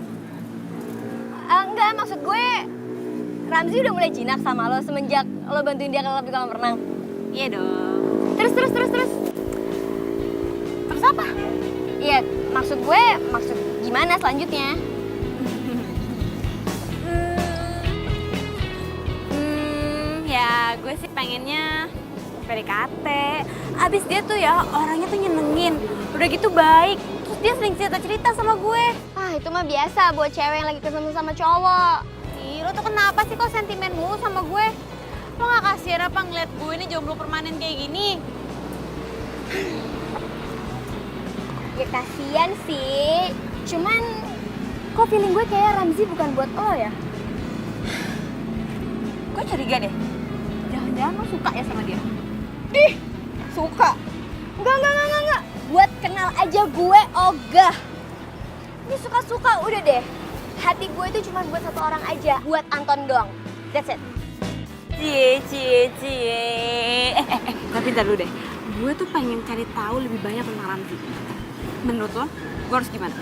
Enggak, maksud gue Ramzi udah mulai jinak sama lo semenjak lo bantuin dia kalau di kolam renang. Iya dong. Terus. Terus apa? Iya, maksud gimana selanjutnya? Ya gue sih pengennya PDKT. Abis dia tuh ya orangnya tuh nyenengin. Udah gitu baik. Terus dia sering cerita-cerita sama gue. Ah, itu mah biasa buat cewek yang lagi ketemu sama cowok. Ih, lo tuh kenapa sih kok sentimen mulu sama gue? Lo gak kasihan apa ngeliat gue ini jomblo permanen kayak gini? Ya kasihan sih. Cuman kok feeling gue kayak Ramzi bukan buat lo ya? Gue curiga deh. Jangan-jangan lo suka ya sama dia? Ih, suka. Enggak. Buat kenal aja gue ogah. Ini suka-suka udah deh. Hati gue itu cuma buat satu orang aja, buat Anton doang. That's it. Cie. Tapi ntar dulu deh. Gue tuh pengen cari tahu lebih banyak tentang Ramzi. Menurut lo, gue harus gimana?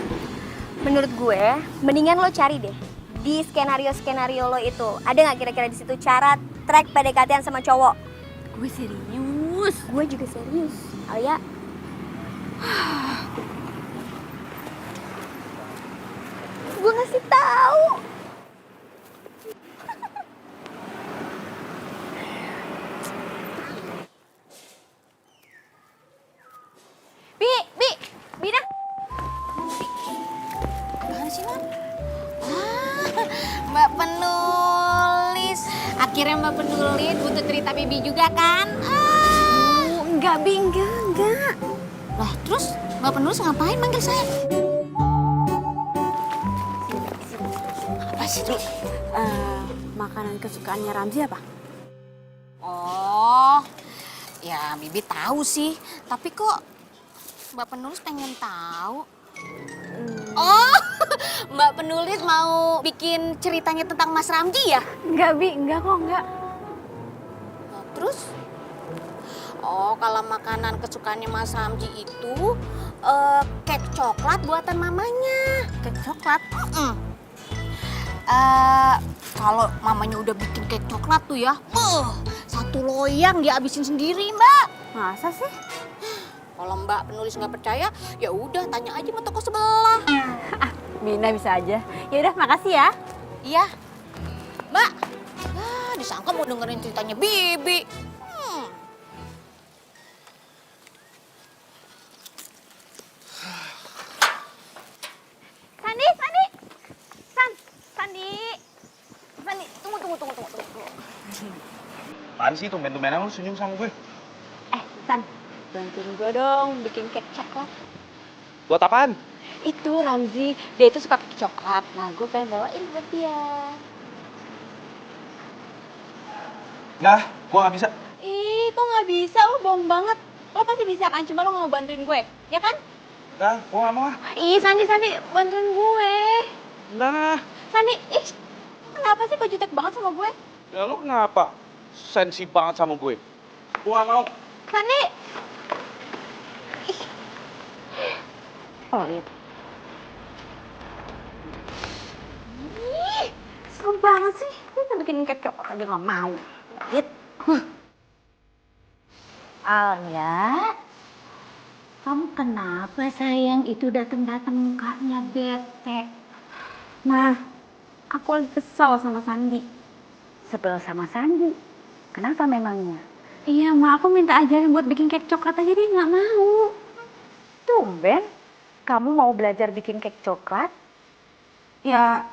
Menurut gue, mendingan lo cari deh di skenario lo itu. Ada nggak kira-kira di situ cara track PDKT-an sama cowok? Gue serius. Gue juga serius. Alia. Gue ngasih tahu. Bi dah. Apaan sih, Non? Mbak penulis. Akhirnya Mbak penulis butuh cerita Bibi juga kan? Enggak, Bi, enggak. Lah, terus Mbak penulis ngapain manggil saya? Apa sih, Bi? Makanan kesukaannya Ramzi apa? Oh, ya Bibi tahu sih. Tapi kok Mbak penulis pengen tahu? Oh, Mbak penulis mau bikin ceritanya tentang Mas Ramji ya? Enggak, Bi, enggak kok, enggak. Nah, terus? Oh, kalau makanan kesukaannya Mas Ramji itu kek coklat buatan mamanya. Kek coklat? Kalau mamanya udah bikin kek coklat tuh ya, satu loyang dia habisin sendiri, Mbak. Masa sih? Kalau Mbak penulis nggak percaya, ya udah tanya aja sama toko sebelah. Bina bisa aja. Ya udah, makasih ya. Iya, Mbak. Ya, disangka mau dengerin ceritanya Bibi. Sandi, tunggu. Apaan sih tumben-tumbenan lu senyum sama gue? San, bantuin gue dong bikin kek coklat. Buat apaan? Itu Ramzi, dia itu suka kek coklat. Nah, gue pengen bawain buat dia. Nggak, gue nggak bisa. Ih, kok nggak bisa? Lo bohong banget. Lo pasti bisa kan, cuma lo nggak mau bantuin gue, ya kan? Nggak, gue nggak mau. Ih, Sandi, bantuin gue. Nggak. Sandi, kenapa sih kok jutek banget sama gue? Ya lu kenapa? Sensi banget sama gue. Gue nggak mau. Sandi. Oh, lihat. Serem banget sih. Dia bikin kek coklat, dia nggak mau. Lihat. Alia, kamu kenapa sayang itu datang-datang mukanya bete? Nah, aku lagi kesal sama Sandi. Sebel sama Sandi. Kenapa memangnya? Iya, Ma, aku minta ajarin buat bikin kek coklat aja, dia nggak mau. Tumben, kamu mau belajar bikin kek coklat? Ya,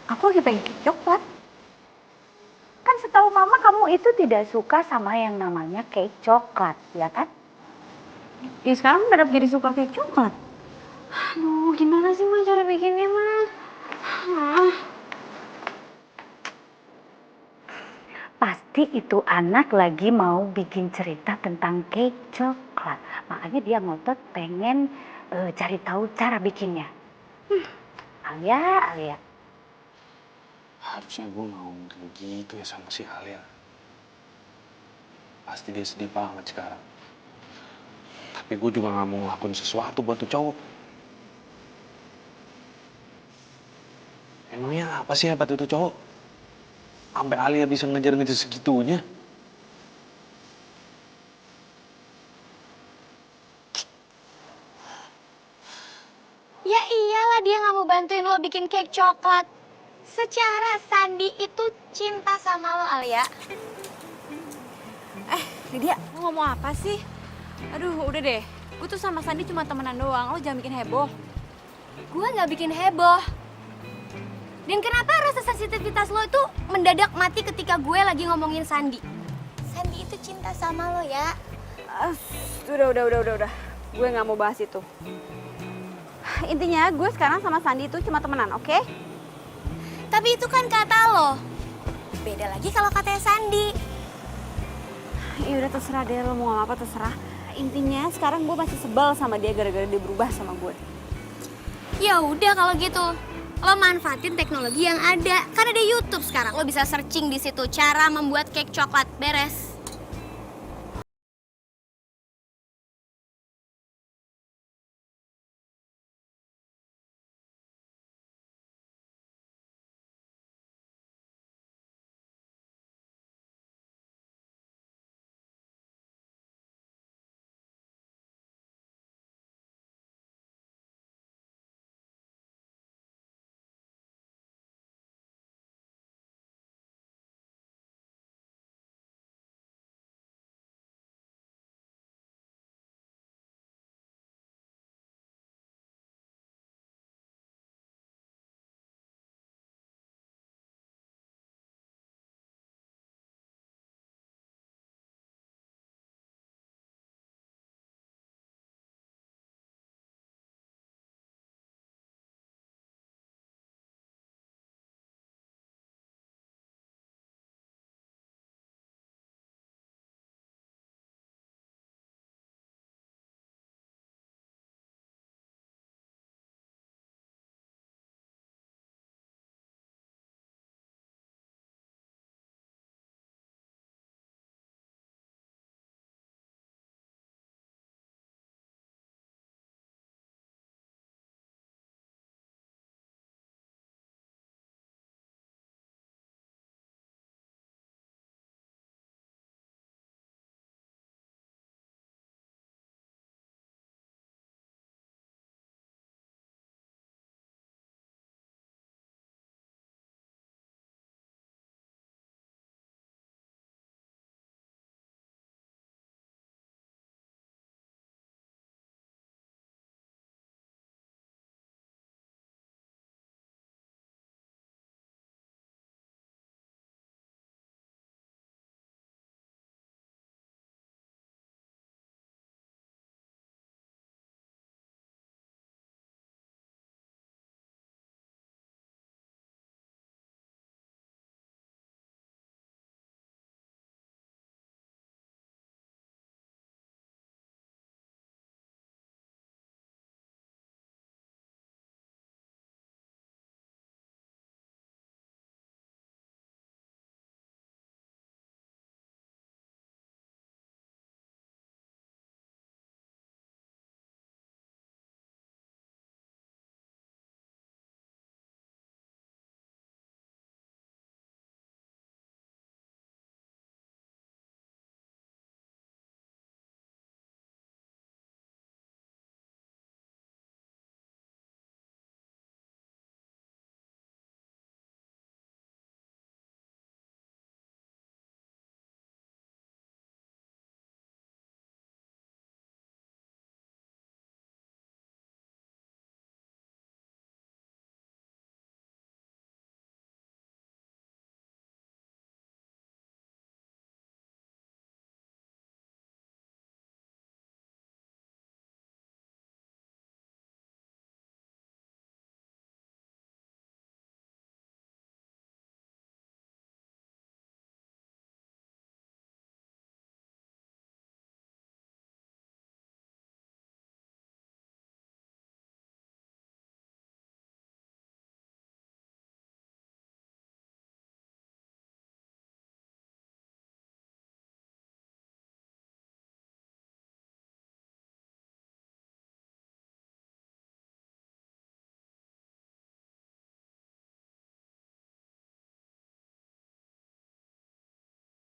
aku lagi pengen kek coklat. Kan setahu mama kamu itu tidak suka sama yang namanya kek coklat, ya kan? Ya sekarang udah jadi suka kek coklat. Aduh, gimana sih Ma cara bikinnya, Ma? pasti itu anak lagi mau bikin cerita tentang cake coklat. Makanya dia ngotot pengen cari tahu cara bikinnya. Alia. Harusnya gue nggak ngomong kayak gitu ya sama si Alia. Pasti dia sedih banget sekarang. Tapi gue juga nggak mau ngelakuin sesuatu buat tuh cowok. Emangnya apa sih hebat itu cowok? Sampai Alia bisa ngejar-ngejar segitunya. Ya iyalah dia nggak mau bantuin lo bikin cake coklat. Secara Sandi itu cinta sama lo, Alia. Lydia, lo ngomong apa sih? Aduh, udah deh. Gue tuh sama Sandi cuma temenan doang. Lo jangan bikin heboh. Gue nggak bikin heboh. Dan kenapa rasa sensitivitas lo itu mendadak mati ketika gue lagi ngomongin Sandi? Sandi itu cinta sama lo ya. Udah. Gue nggak mau bahas itu. Intinya gue sekarang sama Sandi itu cuma temenan, oke? Tapi itu kan kata lo. Beda lagi kalau katanya Sandi. Ya udah terserah deh, lo mau ngomong apa terserah. Intinya sekarang gue masih sebel sama dia gara-gara dia berubah sama gue. Ya udah kalau gitu. Lo manfaatin teknologi yang ada. Kan ada YouTube sekarang. Lo bisa searching di situ cara membuat cake coklat. Beres.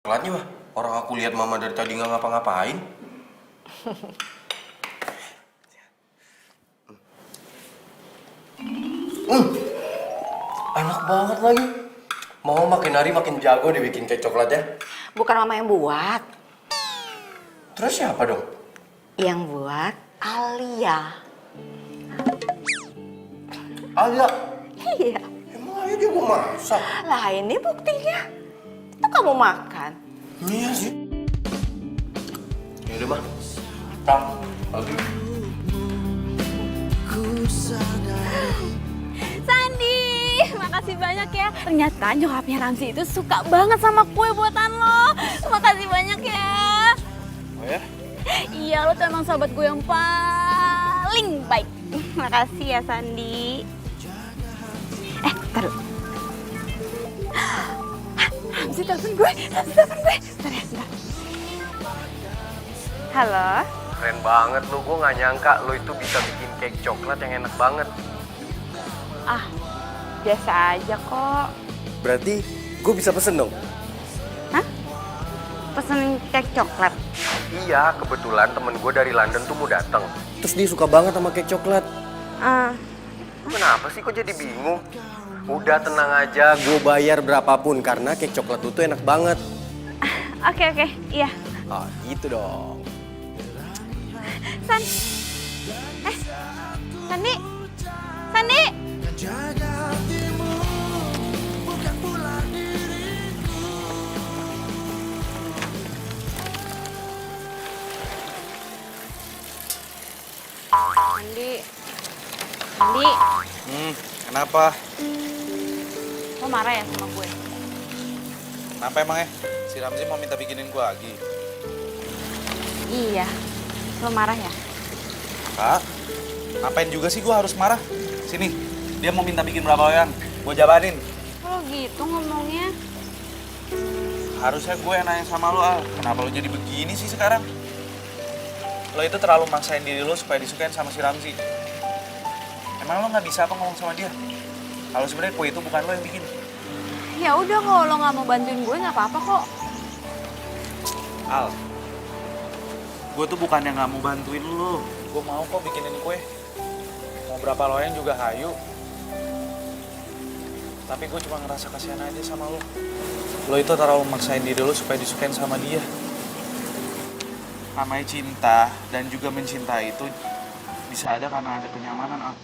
coklatnya mah. Orang aku lihat mama dari tadi nggak ngapa-ngapain. Enak banget lagi. Mau makin hari makin jago dibikin kek coklatnya. Bukan mama yang buat. Terus siapa dong? Yang buat Alia. Alia. Iya. Emang Alia juga masak? Lah ini buktinya. Itu kamu makan. Iya sih. Yaudah mah. Tak. Lagi. Sandi, makasih banyak ya. Ternyata nyokapnya Ramzi itu suka banget sama kue buatan lo. Makasih banyak ya. Oh ya? Iya, lo tuh emang sahabat gue yang paling baik. Makasih ya, Sandi. Taruh. Ramzi telepon gue. Bentar ya, bentar. Halo? Keren banget lu, gue gak nyangka lu itu bisa bikin cake coklat yang enak banget. Ah, biasa aja kok. Berarti gue bisa pesen dong? Hah? Pesen cake coklat? Iya, kebetulan temen gue dari London tuh mau dateng. Terus dia suka banget sama cake coklat. Kenapa sih kok jadi bingung? Udah tenang aja, gue bayar berapapun karena cake coklat lu tuh enak banget. Oke, iya. Oh, gitu dong. Sandi! Sandi! Jaga hatimu, bukan pula diriku. Sandi! Sandi! Kenapa? Lo marah ya sama gue? Kenapa emangnya? Si Ramzi mau minta bikinin gue lagi. Iya. Lo marah ya? Kak, ngapain juga sih gue harus marah? Sini, dia mau minta bikin berapa loyang. Gue jabanin. Lo gitu ngomongnya. Harusnya gue yang nanya sama lo, Al. Kenapa lo jadi begini sih sekarang? Lo itu terlalu maksain diri lo supaya disukain sama si Ramzi. Emang lo nggak bisa apa ngomong sama dia? Kalau sebenarnya kue itu bukan lo yang bikin. Ya udah, kalau lo nggak mau bantuin gue nggak apa-apa kok. Al, gue tuh bukan yang nggak mau bantuin lo. Gue mau kok bikinin kue. Mau berapa loyang juga hayu. Tapi gue cuma ngerasa kasihan aja sama lo. Lo itu terlalu maksain diri lo supaya disukain sama dia. Namanya cinta dan juga mencintai itu bisa ada karena ada kenyamanan, Al.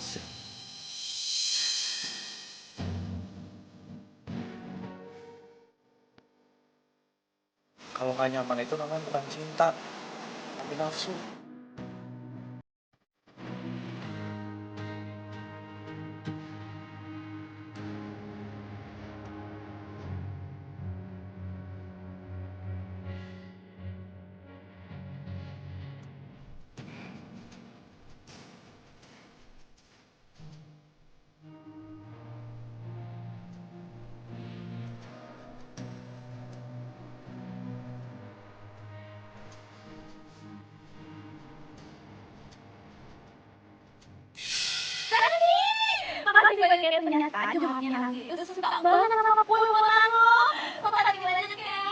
Kalau nggak nyaman itu namanya bukan cinta, tapi nafsu. Makasih banyak ya, ternyata nyokapnya Ramzi itu suka banget sama kue buatan lo. Makasih banyak ya.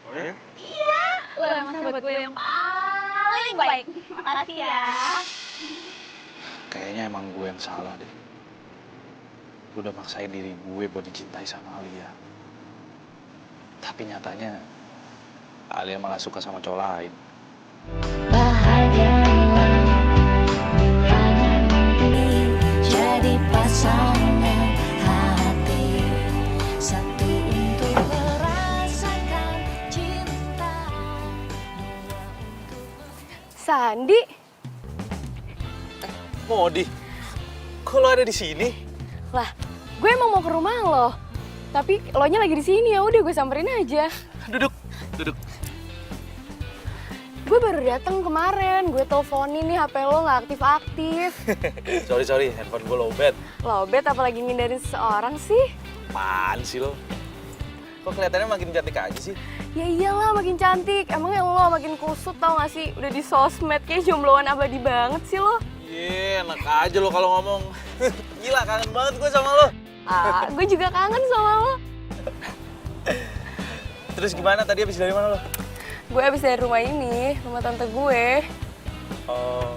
Oh ya? Iya, lo emang sahabat gue yang paling baik. Makasih ya. Kayaknya emang gue yang salah deh. Gue udah maksain diri gue buat dicintai sama Alia. Tapi nyatanya Alia malah suka sama cowok lain. Jadi pasangan hati satu untuk merasakan cinta. Sandi, Modi, kok lo ada di sini? lah, gue emang mau ke rumah lo. Tapi lo nya lagi di sini, ya udah gue samperin aja. Duduk. Gue baru datang kemarin, gue teleponin nih HP lo nggak aktif-aktif. Sorry, handphone gue lowbat. Lobet apalagi ngindarin seseorang sih? Apaan sih lo? Kok kelihatannya makin cantik aja sih? Ya iyalah makin cantik, emangnya lo makin kusut tau gak sih? Udah di sosmed kayak jombloan abadi banget sih lo. Iya, enak aja lo kalau ngomong. Gila, kangen banget gue sama lo. Gue juga kangen sama lo. Terus gimana? Tadi habis dari mana lo? Gue abis dari rumah ini, rumah tante gue. Oh.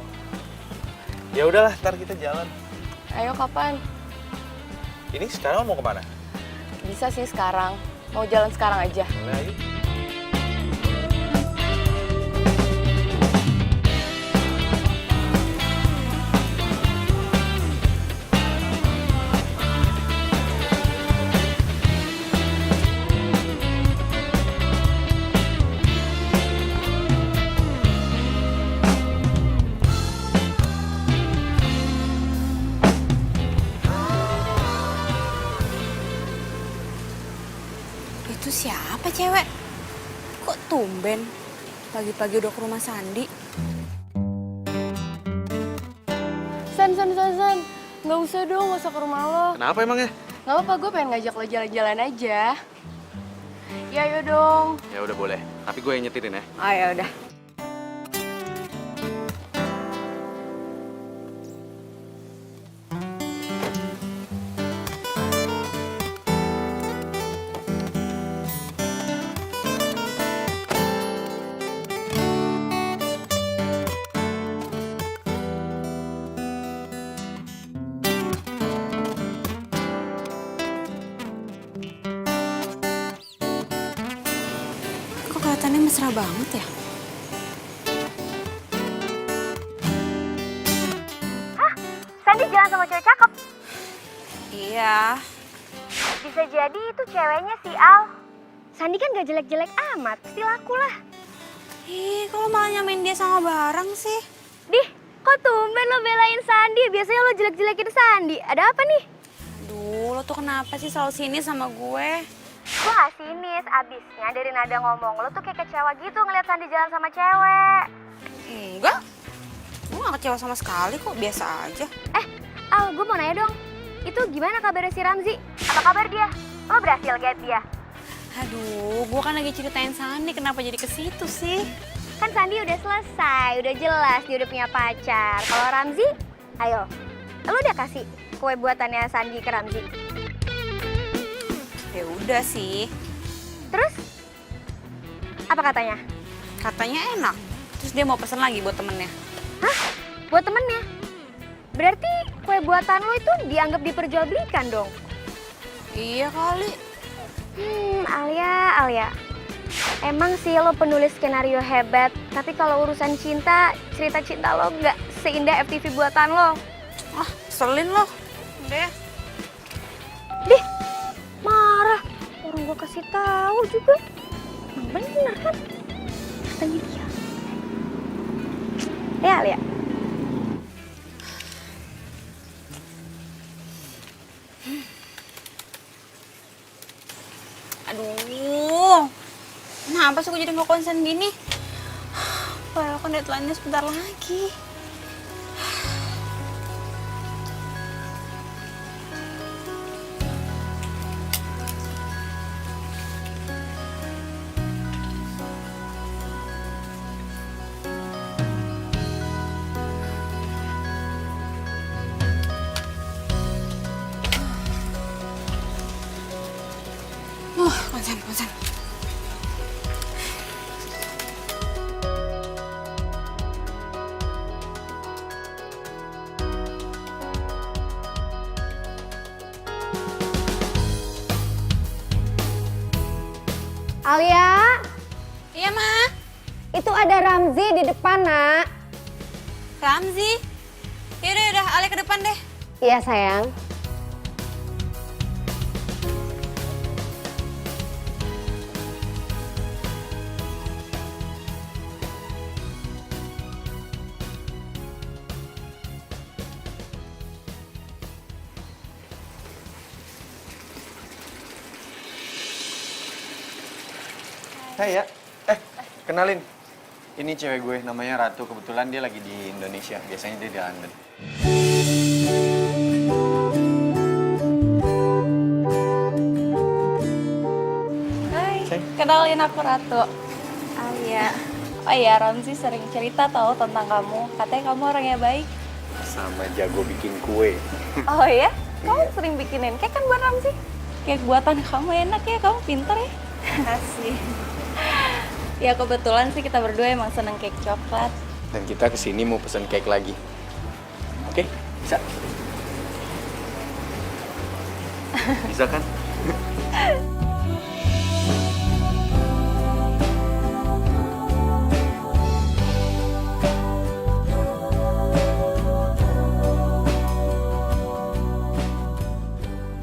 Ya udahlah, ntar kita jalan. Ayo kapan? Ini sekarang mau kemana? Bisa sih sekarang. Mau jalan sekarang aja. Boleh ayo. Itu siapa cewek? Kok tumben? Pagi-pagi udah ke rumah Sandi. San. Nggak usah dong, nggak usah ke rumah lo. Kenapa emangnya? Nggak apa-apa, gue pengen ngajak lo jalan-jalan aja. Ya ayo dong. Ya udah boleh. Tapi gue yang nyetirin ya. Oh ya udah. Kok kelihatannya mesra banget ya? Sandi jalan sama cewek cakep. Iya. Bisa jadi itu ceweknya si Al. Sandi kan gak jelek-jelek amat, pasti laku lah. Ih, kalau malah nyamain dia sama barang sih? Dih, kok tumben lo belain Sandi? Biasanya lo jelek-jelekin Sandi. Ada apa nih? Duh, lo tuh kenapa sih selalu sini sama gue? Gue gak sinis, abisnya dari nada ngomong lo tuh kayak kecewa gitu ngeliat Sandi jalan sama cewek. Enggak. Gue gak kecewa sama sekali kok, biasa aja. Al, gue mau nanya dong. Itu gimana kabarnya si Ramzi? Apa kabar dia? Lo berhasil get dia? Aduh, gue kan lagi ceritain Sandi, kenapa jadi ke situ sih? Kan Sandi udah selesai, udah jelas dia udah punya pacar. Kalau Ramzi, ayo. Lo udah kasih kue buatannya Sandi ke Ramzi? Ya udah sih. Terus? Apa katanya? Katanya enak. Terus dia mau pesen lagi buat temennya. Hah? Buat temennya? Berarti kue buatan lo itu dianggap diperjualbelikan dong? Iya kali. Alia. Emang sih lo penulis skenario hebat, tapi kalau urusan cinta, cerita cinta lo nggak seindah FTV buatan lo. Ah, selin lo. Udah ya. Dih, marah. Orang gue kasih tahu juga. Bener kan? Katanya dia. Ya, Alia. Aduh, kenapa sih gue jadi nggak konsen gini? Padahal kan deadline-nya sebentar lagi. Konsen. Alia, Iya, Ma. itu ada Ramzi di depan, Nak. Ramzi. Yaudah, Ale ke depan deh. Iya, sayang. Hai ya. Kenalin. Ini cewek gue, namanya Ratu. Kebetulan dia lagi di Indonesia. Biasanya dia di London. Hai, kenalin aku Ratu. Alia. Oh iya, Ramzi sering cerita tahu tentang kamu. Katanya kamu orangnya baik. Sama jago bikin kue. Oh iya? Kamu sering bikinin kek kan buat Ramzi? Kek buatan kamu enak ya, kamu pinter ya. Kasih. Ya kebetulan sih kita berdua emang seneng cake coklat. Dan kita kesini mau pesen cake lagi. Oke, bisa? Bisa kan?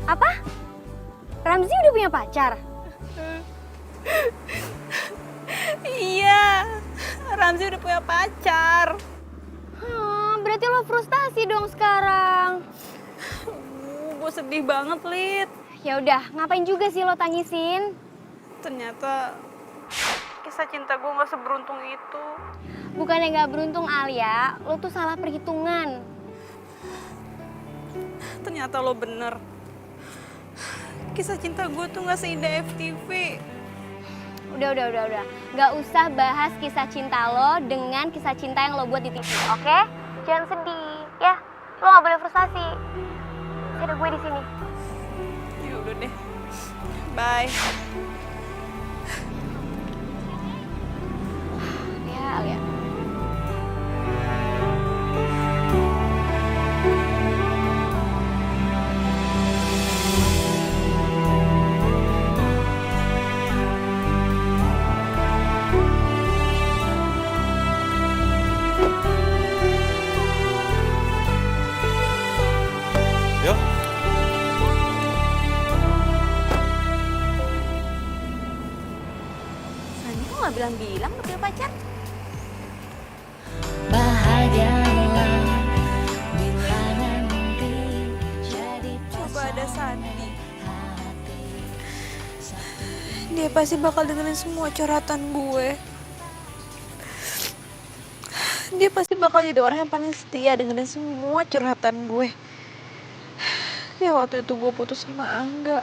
Apa? Ramzi udah punya pacar? Iya, Ramzi udah punya pacar. Berarti lo frustasi dong sekarang. Gue sedih banget, Lid. Ya udah, ngapain juga sih lo tangisin? Ternyata kisah cinta gue gak seberuntung itu. Bukannya nggak beruntung Alia, lo tuh salah perhitungan. Ternyata lo bener. Kisah cinta gue tuh gak seindah FTV. Udah. Nggak usah bahas kisah cinta lo dengan kisah cinta yang lo buat di TV, oke? Jangan sedih, ya. Lo nggak boleh frustasi. Masih ada gue di sini. Ya udah deh. Bye. Ya, Alia. Yuk. Sani kok gak bilang-bilang lo punya pacar? Coba ada Sandi. Dia pasti bakal dengerin semua curhatan gue. Dia pasti bakal jadi orang yang paling setia dengerin semua curhatan gue. Ya waktu itu gue putus sama Angga.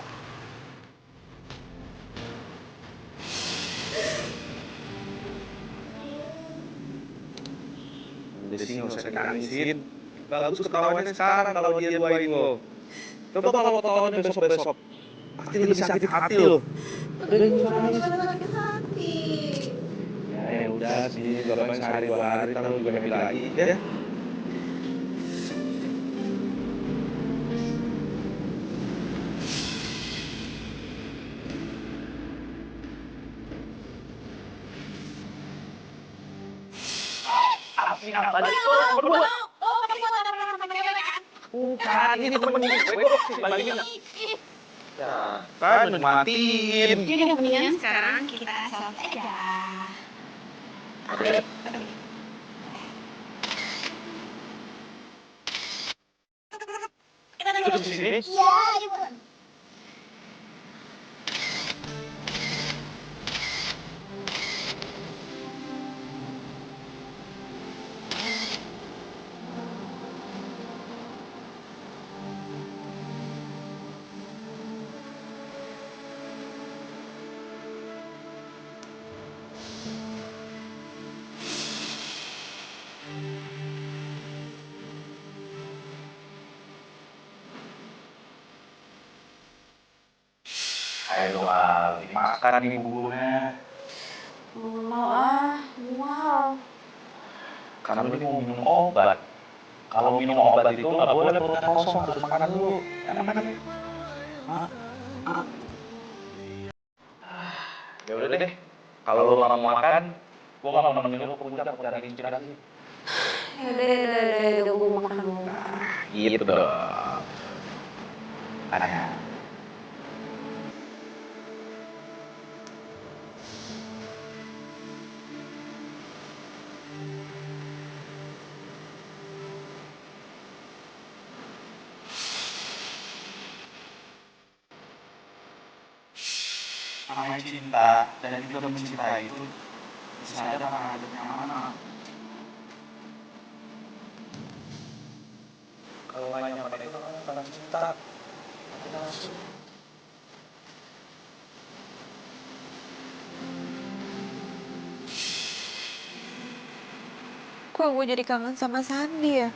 Udah sih nggak usah ditangisin. Bagus ketahuannya sekarang kalau dia duain lo. Coba kalau ketahuannya besok-besok. Pasti lebih sakit hati lo. Ya udah sih, berapa sehari 2 hari ntar lo juga happy lagi ya. Bukan, ini temen gue balikin. Ya, kan matiin. Mendingan sekarang kita sholat aja. Duduk di sini. Ayo dong, makan nih buburnya. Mual. Karena ini mau minum obat. Kalau minum obat itu nggak boleh perut kosong, harus makan dulu. Makan. Ya udah deh, kalau lo nggak mau makan, gua nggak mau nemenin lo ke puncak buat cari inspirasi. Udah, gue makan dulu. Gitu dong. Ada. Namanya cinta dan juga mencintai itu bisa ada karena ada yang mana. Kalau nggak nyaman itu karena cinta, tapi nafsu. Kok gue jadi kangen sama Sandi ya?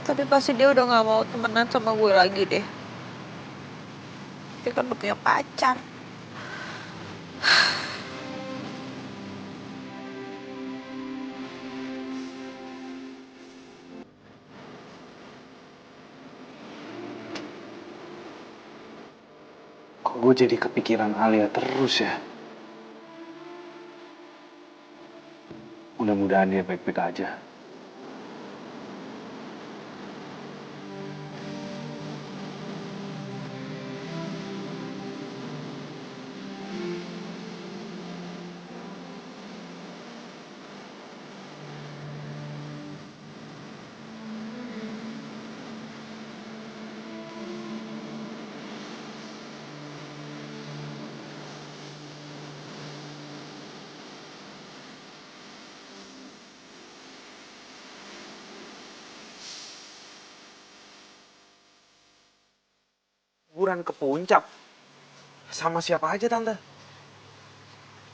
Tapi pasti dia udah gak mau temenan sama gue lagi deh. Dia kan udah punya pacar. Kok gue jadi kepikiran Alia terus ya? Mudah-mudahan dia baik-baik aja. Liburan ke puncak? Sama siapa aja, Tante?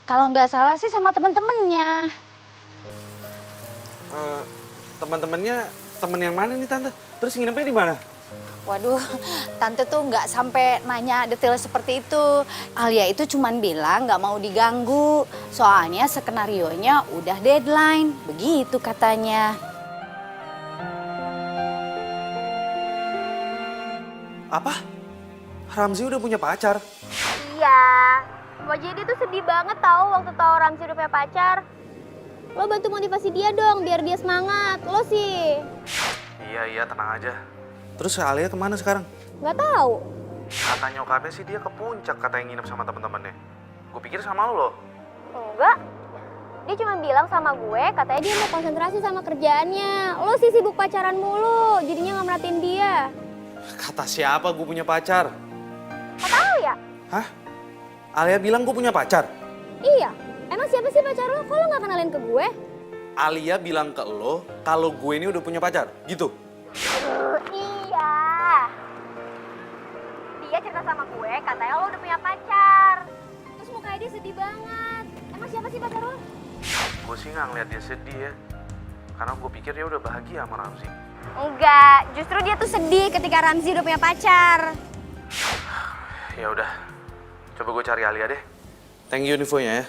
Kalau nggak salah sih sama temen-temennya. Teman-temannya, temen yang mana nih, Tante? Terus nginepnya di mana? Waduh, tante tuh nggak sampai nanya detail seperti itu. Alia itu cuman bilang nggak mau diganggu, soalnya skenarionya udah deadline, begitu katanya. Apa? Ramzi udah punya pacar? Iya. Kok jadi tuh sedih banget tahu waktu tahu Ramzi udah punya pacar. Lo bantu motivasi dia dong biar dia semangat. Lo sih. Iya, tenang aja. Terus Alia kemana sekarang? Nggak tahu. Kata nyokapnya sih dia ke puncak, katanya nginep sama temen-temennya. Gue pikir sama lu loh. Enggak. Dia cuma bilang sama gue, katanya dia mau konsentrasi sama kerjaannya. Lo sih sibuk pacaran mulu, jadinya nggak merhatiin dia. Kata siapa gue punya pacar? Nggak tahu ya? Hah? Alia bilang gue punya pacar? Iya. Emang siapa sih pacar lo? Kok lo nggak kenalin ke gue? Alia bilang ke lo kalau gue ini udah punya pacar, gitu? Iya. Dia cerita sama gue, katanya lo udah punya pacar. Terus mukanya dia sedih banget. Emang siapa sih pacar lo? Gue sih nggak ngeliat dia sedih ya. Karena gue pikir dia udah bahagia sama Ramzi. Enggak, justru dia tuh sedih ketika Ramzi udah punya pacar. Ya udah, coba gue cari Alia deh. Thank you infonya ya.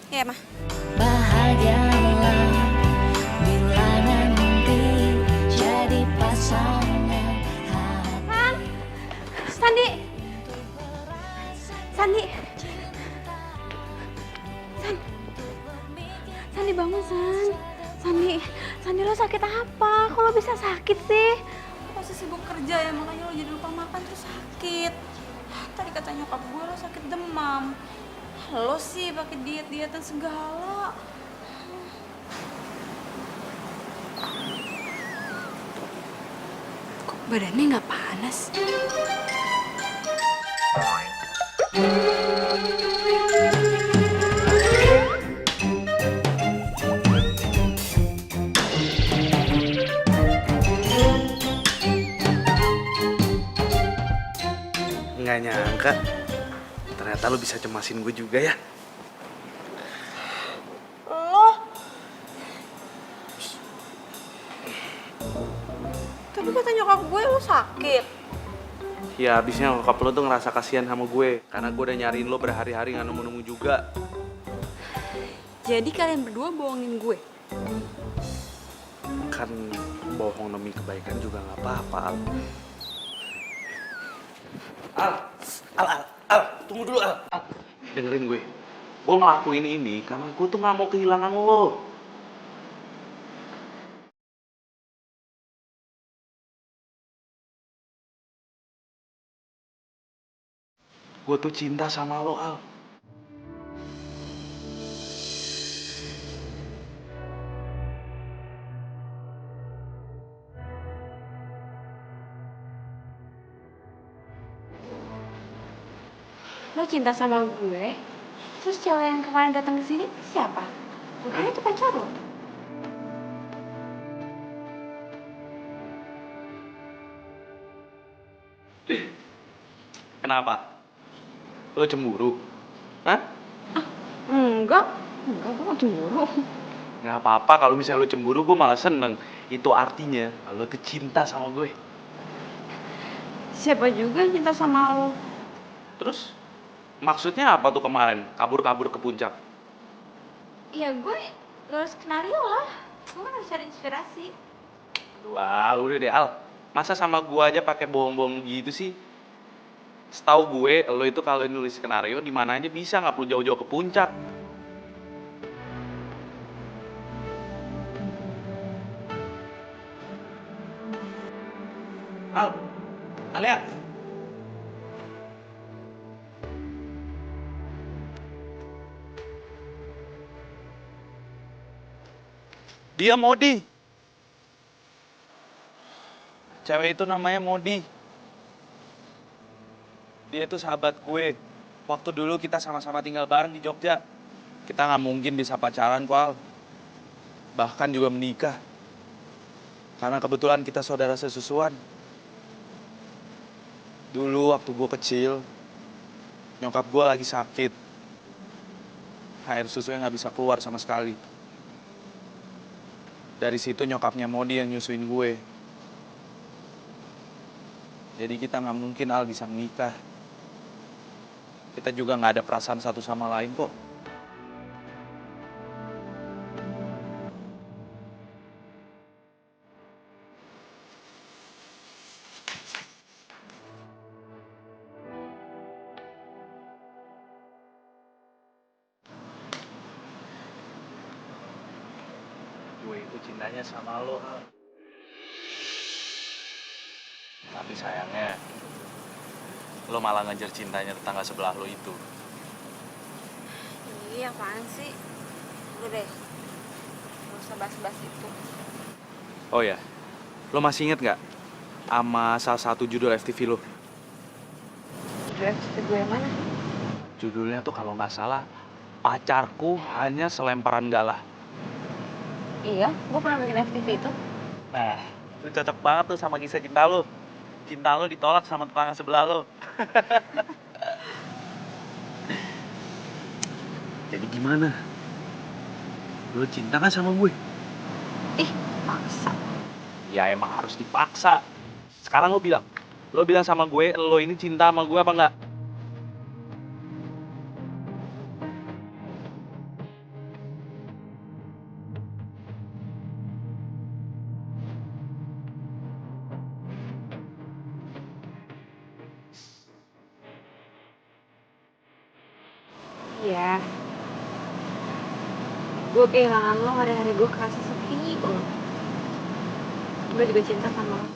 Ya, Mah. Bahagialah bila nanti jadi pasangan hati. Sandi. Sandi. Sandi bangun, San. Sandi lo sakit apa? Kok lo bisa sakit sih? Masih sibuk kerja ya, makanya lo jadi lupa makan terus sakit. Tadi kata nyokap gue lo sakit demam. Lo sih pakai diet-dietan segala. Kok badannya nggak panas? Nggak nyangka, ternyata lo bisa cemasin gue juga ya. Lo? Tapi kata nyokap gue lo sakit. Ya abisnya nyokap lo tuh ngerasa kasihan sama gue, karena gue udah nyariin lo berhari-hari nggak nemu-nemu juga. Jadi kalian berdua bohongin gue? Kan bohong demi kebaikan juga nggak apa-apa, Al, tunggu dulu, Al. Dengerin gue. Gue ngelakuin ini karena gue tuh nggak mau kehilangan lo. Gue tuh cinta sama lo, Al. Lo cinta sama gue? Terus cewek yang kemarin datang ke sini siapa? Bukan itu pacar lo? Kenapa? Lo cemburu? Hah? Enggak, gue gak cemburu. Nggak apa-apa kalau misalnya lo cemburu, gue malah seneng. Itu artinya lo tuh cinta sama gue. Siapa juga yang cinta sama lo? Terus maksudnya apa tuh kemarin kabur-kabur ke puncak? Ya gue nulis skenario lah. Gue kan harus cari inspirasi. Wah, udah deh Al. Masa sama gue aja pakai bohong-bohong gitu sih? Setahu gue, lo itu kalau nulis skenario di mana aja bisa, nggak perlu jauh-jauh ke puncak. Al, Alia. Dia Modi. Cewek itu namanya Modi. Dia itu sahabat gue. Waktu dulu kita sama-sama tinggal bareng di Jogja. Kita nggak mungkin bisa pacaran, Al. Bahkan juga menikah. Karena kebetulan kita saudara sesusuan. Dulu waktu gue kecil, nyokap gue lagi sakit. Air susunya nggak bisa keluar sama sekali. Dari situ nyokapnya Modi yang nyusuin gue. Jadi kita nggak mungkin Al bisa menikah. Kita juga nggak ada perasaan satu sama lain kok. Gue itu cintanya sama lo, Al. Tapi sayangnya, lo malah ngejar cintanya tetangga sebelah lo itu. Iya, apaan sih? Udah deh. Gak usah bahas-bahas itu. Oh ya, lo masih inget nggak sama salah satu judul FTV lo? Judul FTV gue yang mana? Judulnya tuh kalau nggak salah, Pacarku Hanya Selemparan Galah. Iya, gue pernah bikin FTV itu. Nah, itu cocok banget tuh sama kisah cinta lo. Cinta lo ditolak sama tetangga sebelah lo. Jadi gimana? Lo cinta kan sama gue? Ih, maksa. Ya emang harus dipaksa. Sekarang lo bilang sama gue, lo ini cinta sama gue apa enggak? Iya. Gue kehilangan lo hari-hari gue kerasa sepi banget. Gue juga cinta sama lo.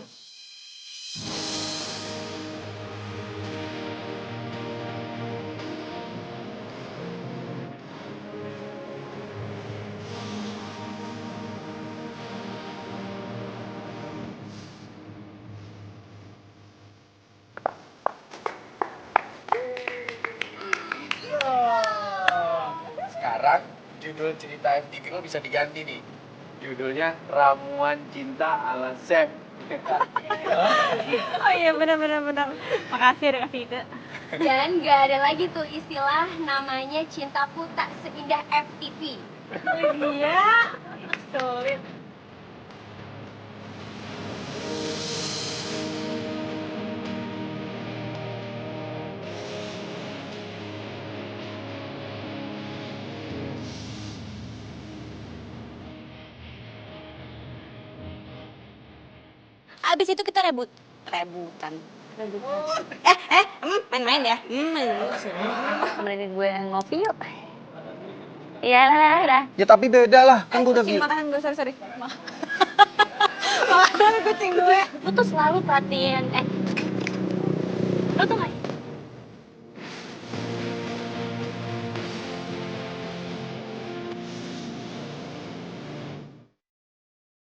Sekarang judul cerita FTV lo bisa diganti nih. Judulnya Ramuan Cinta ala Sam. Oh iya benar. Makasih udah kasih ide. Dan gak ada lagi tuh istilah namanya cintaku tak seindah FTV. Iya. Sulit. Abis itu kita rebutan. Main-main ya? Temenin gue ngopi yuk. Iya, udah. Ya tapi beda lah, kan gue udah Kucing bilang. makanan gue, sorry. Makanan kucing gue. Lu tuh selalu perhatiin, lo tuh gak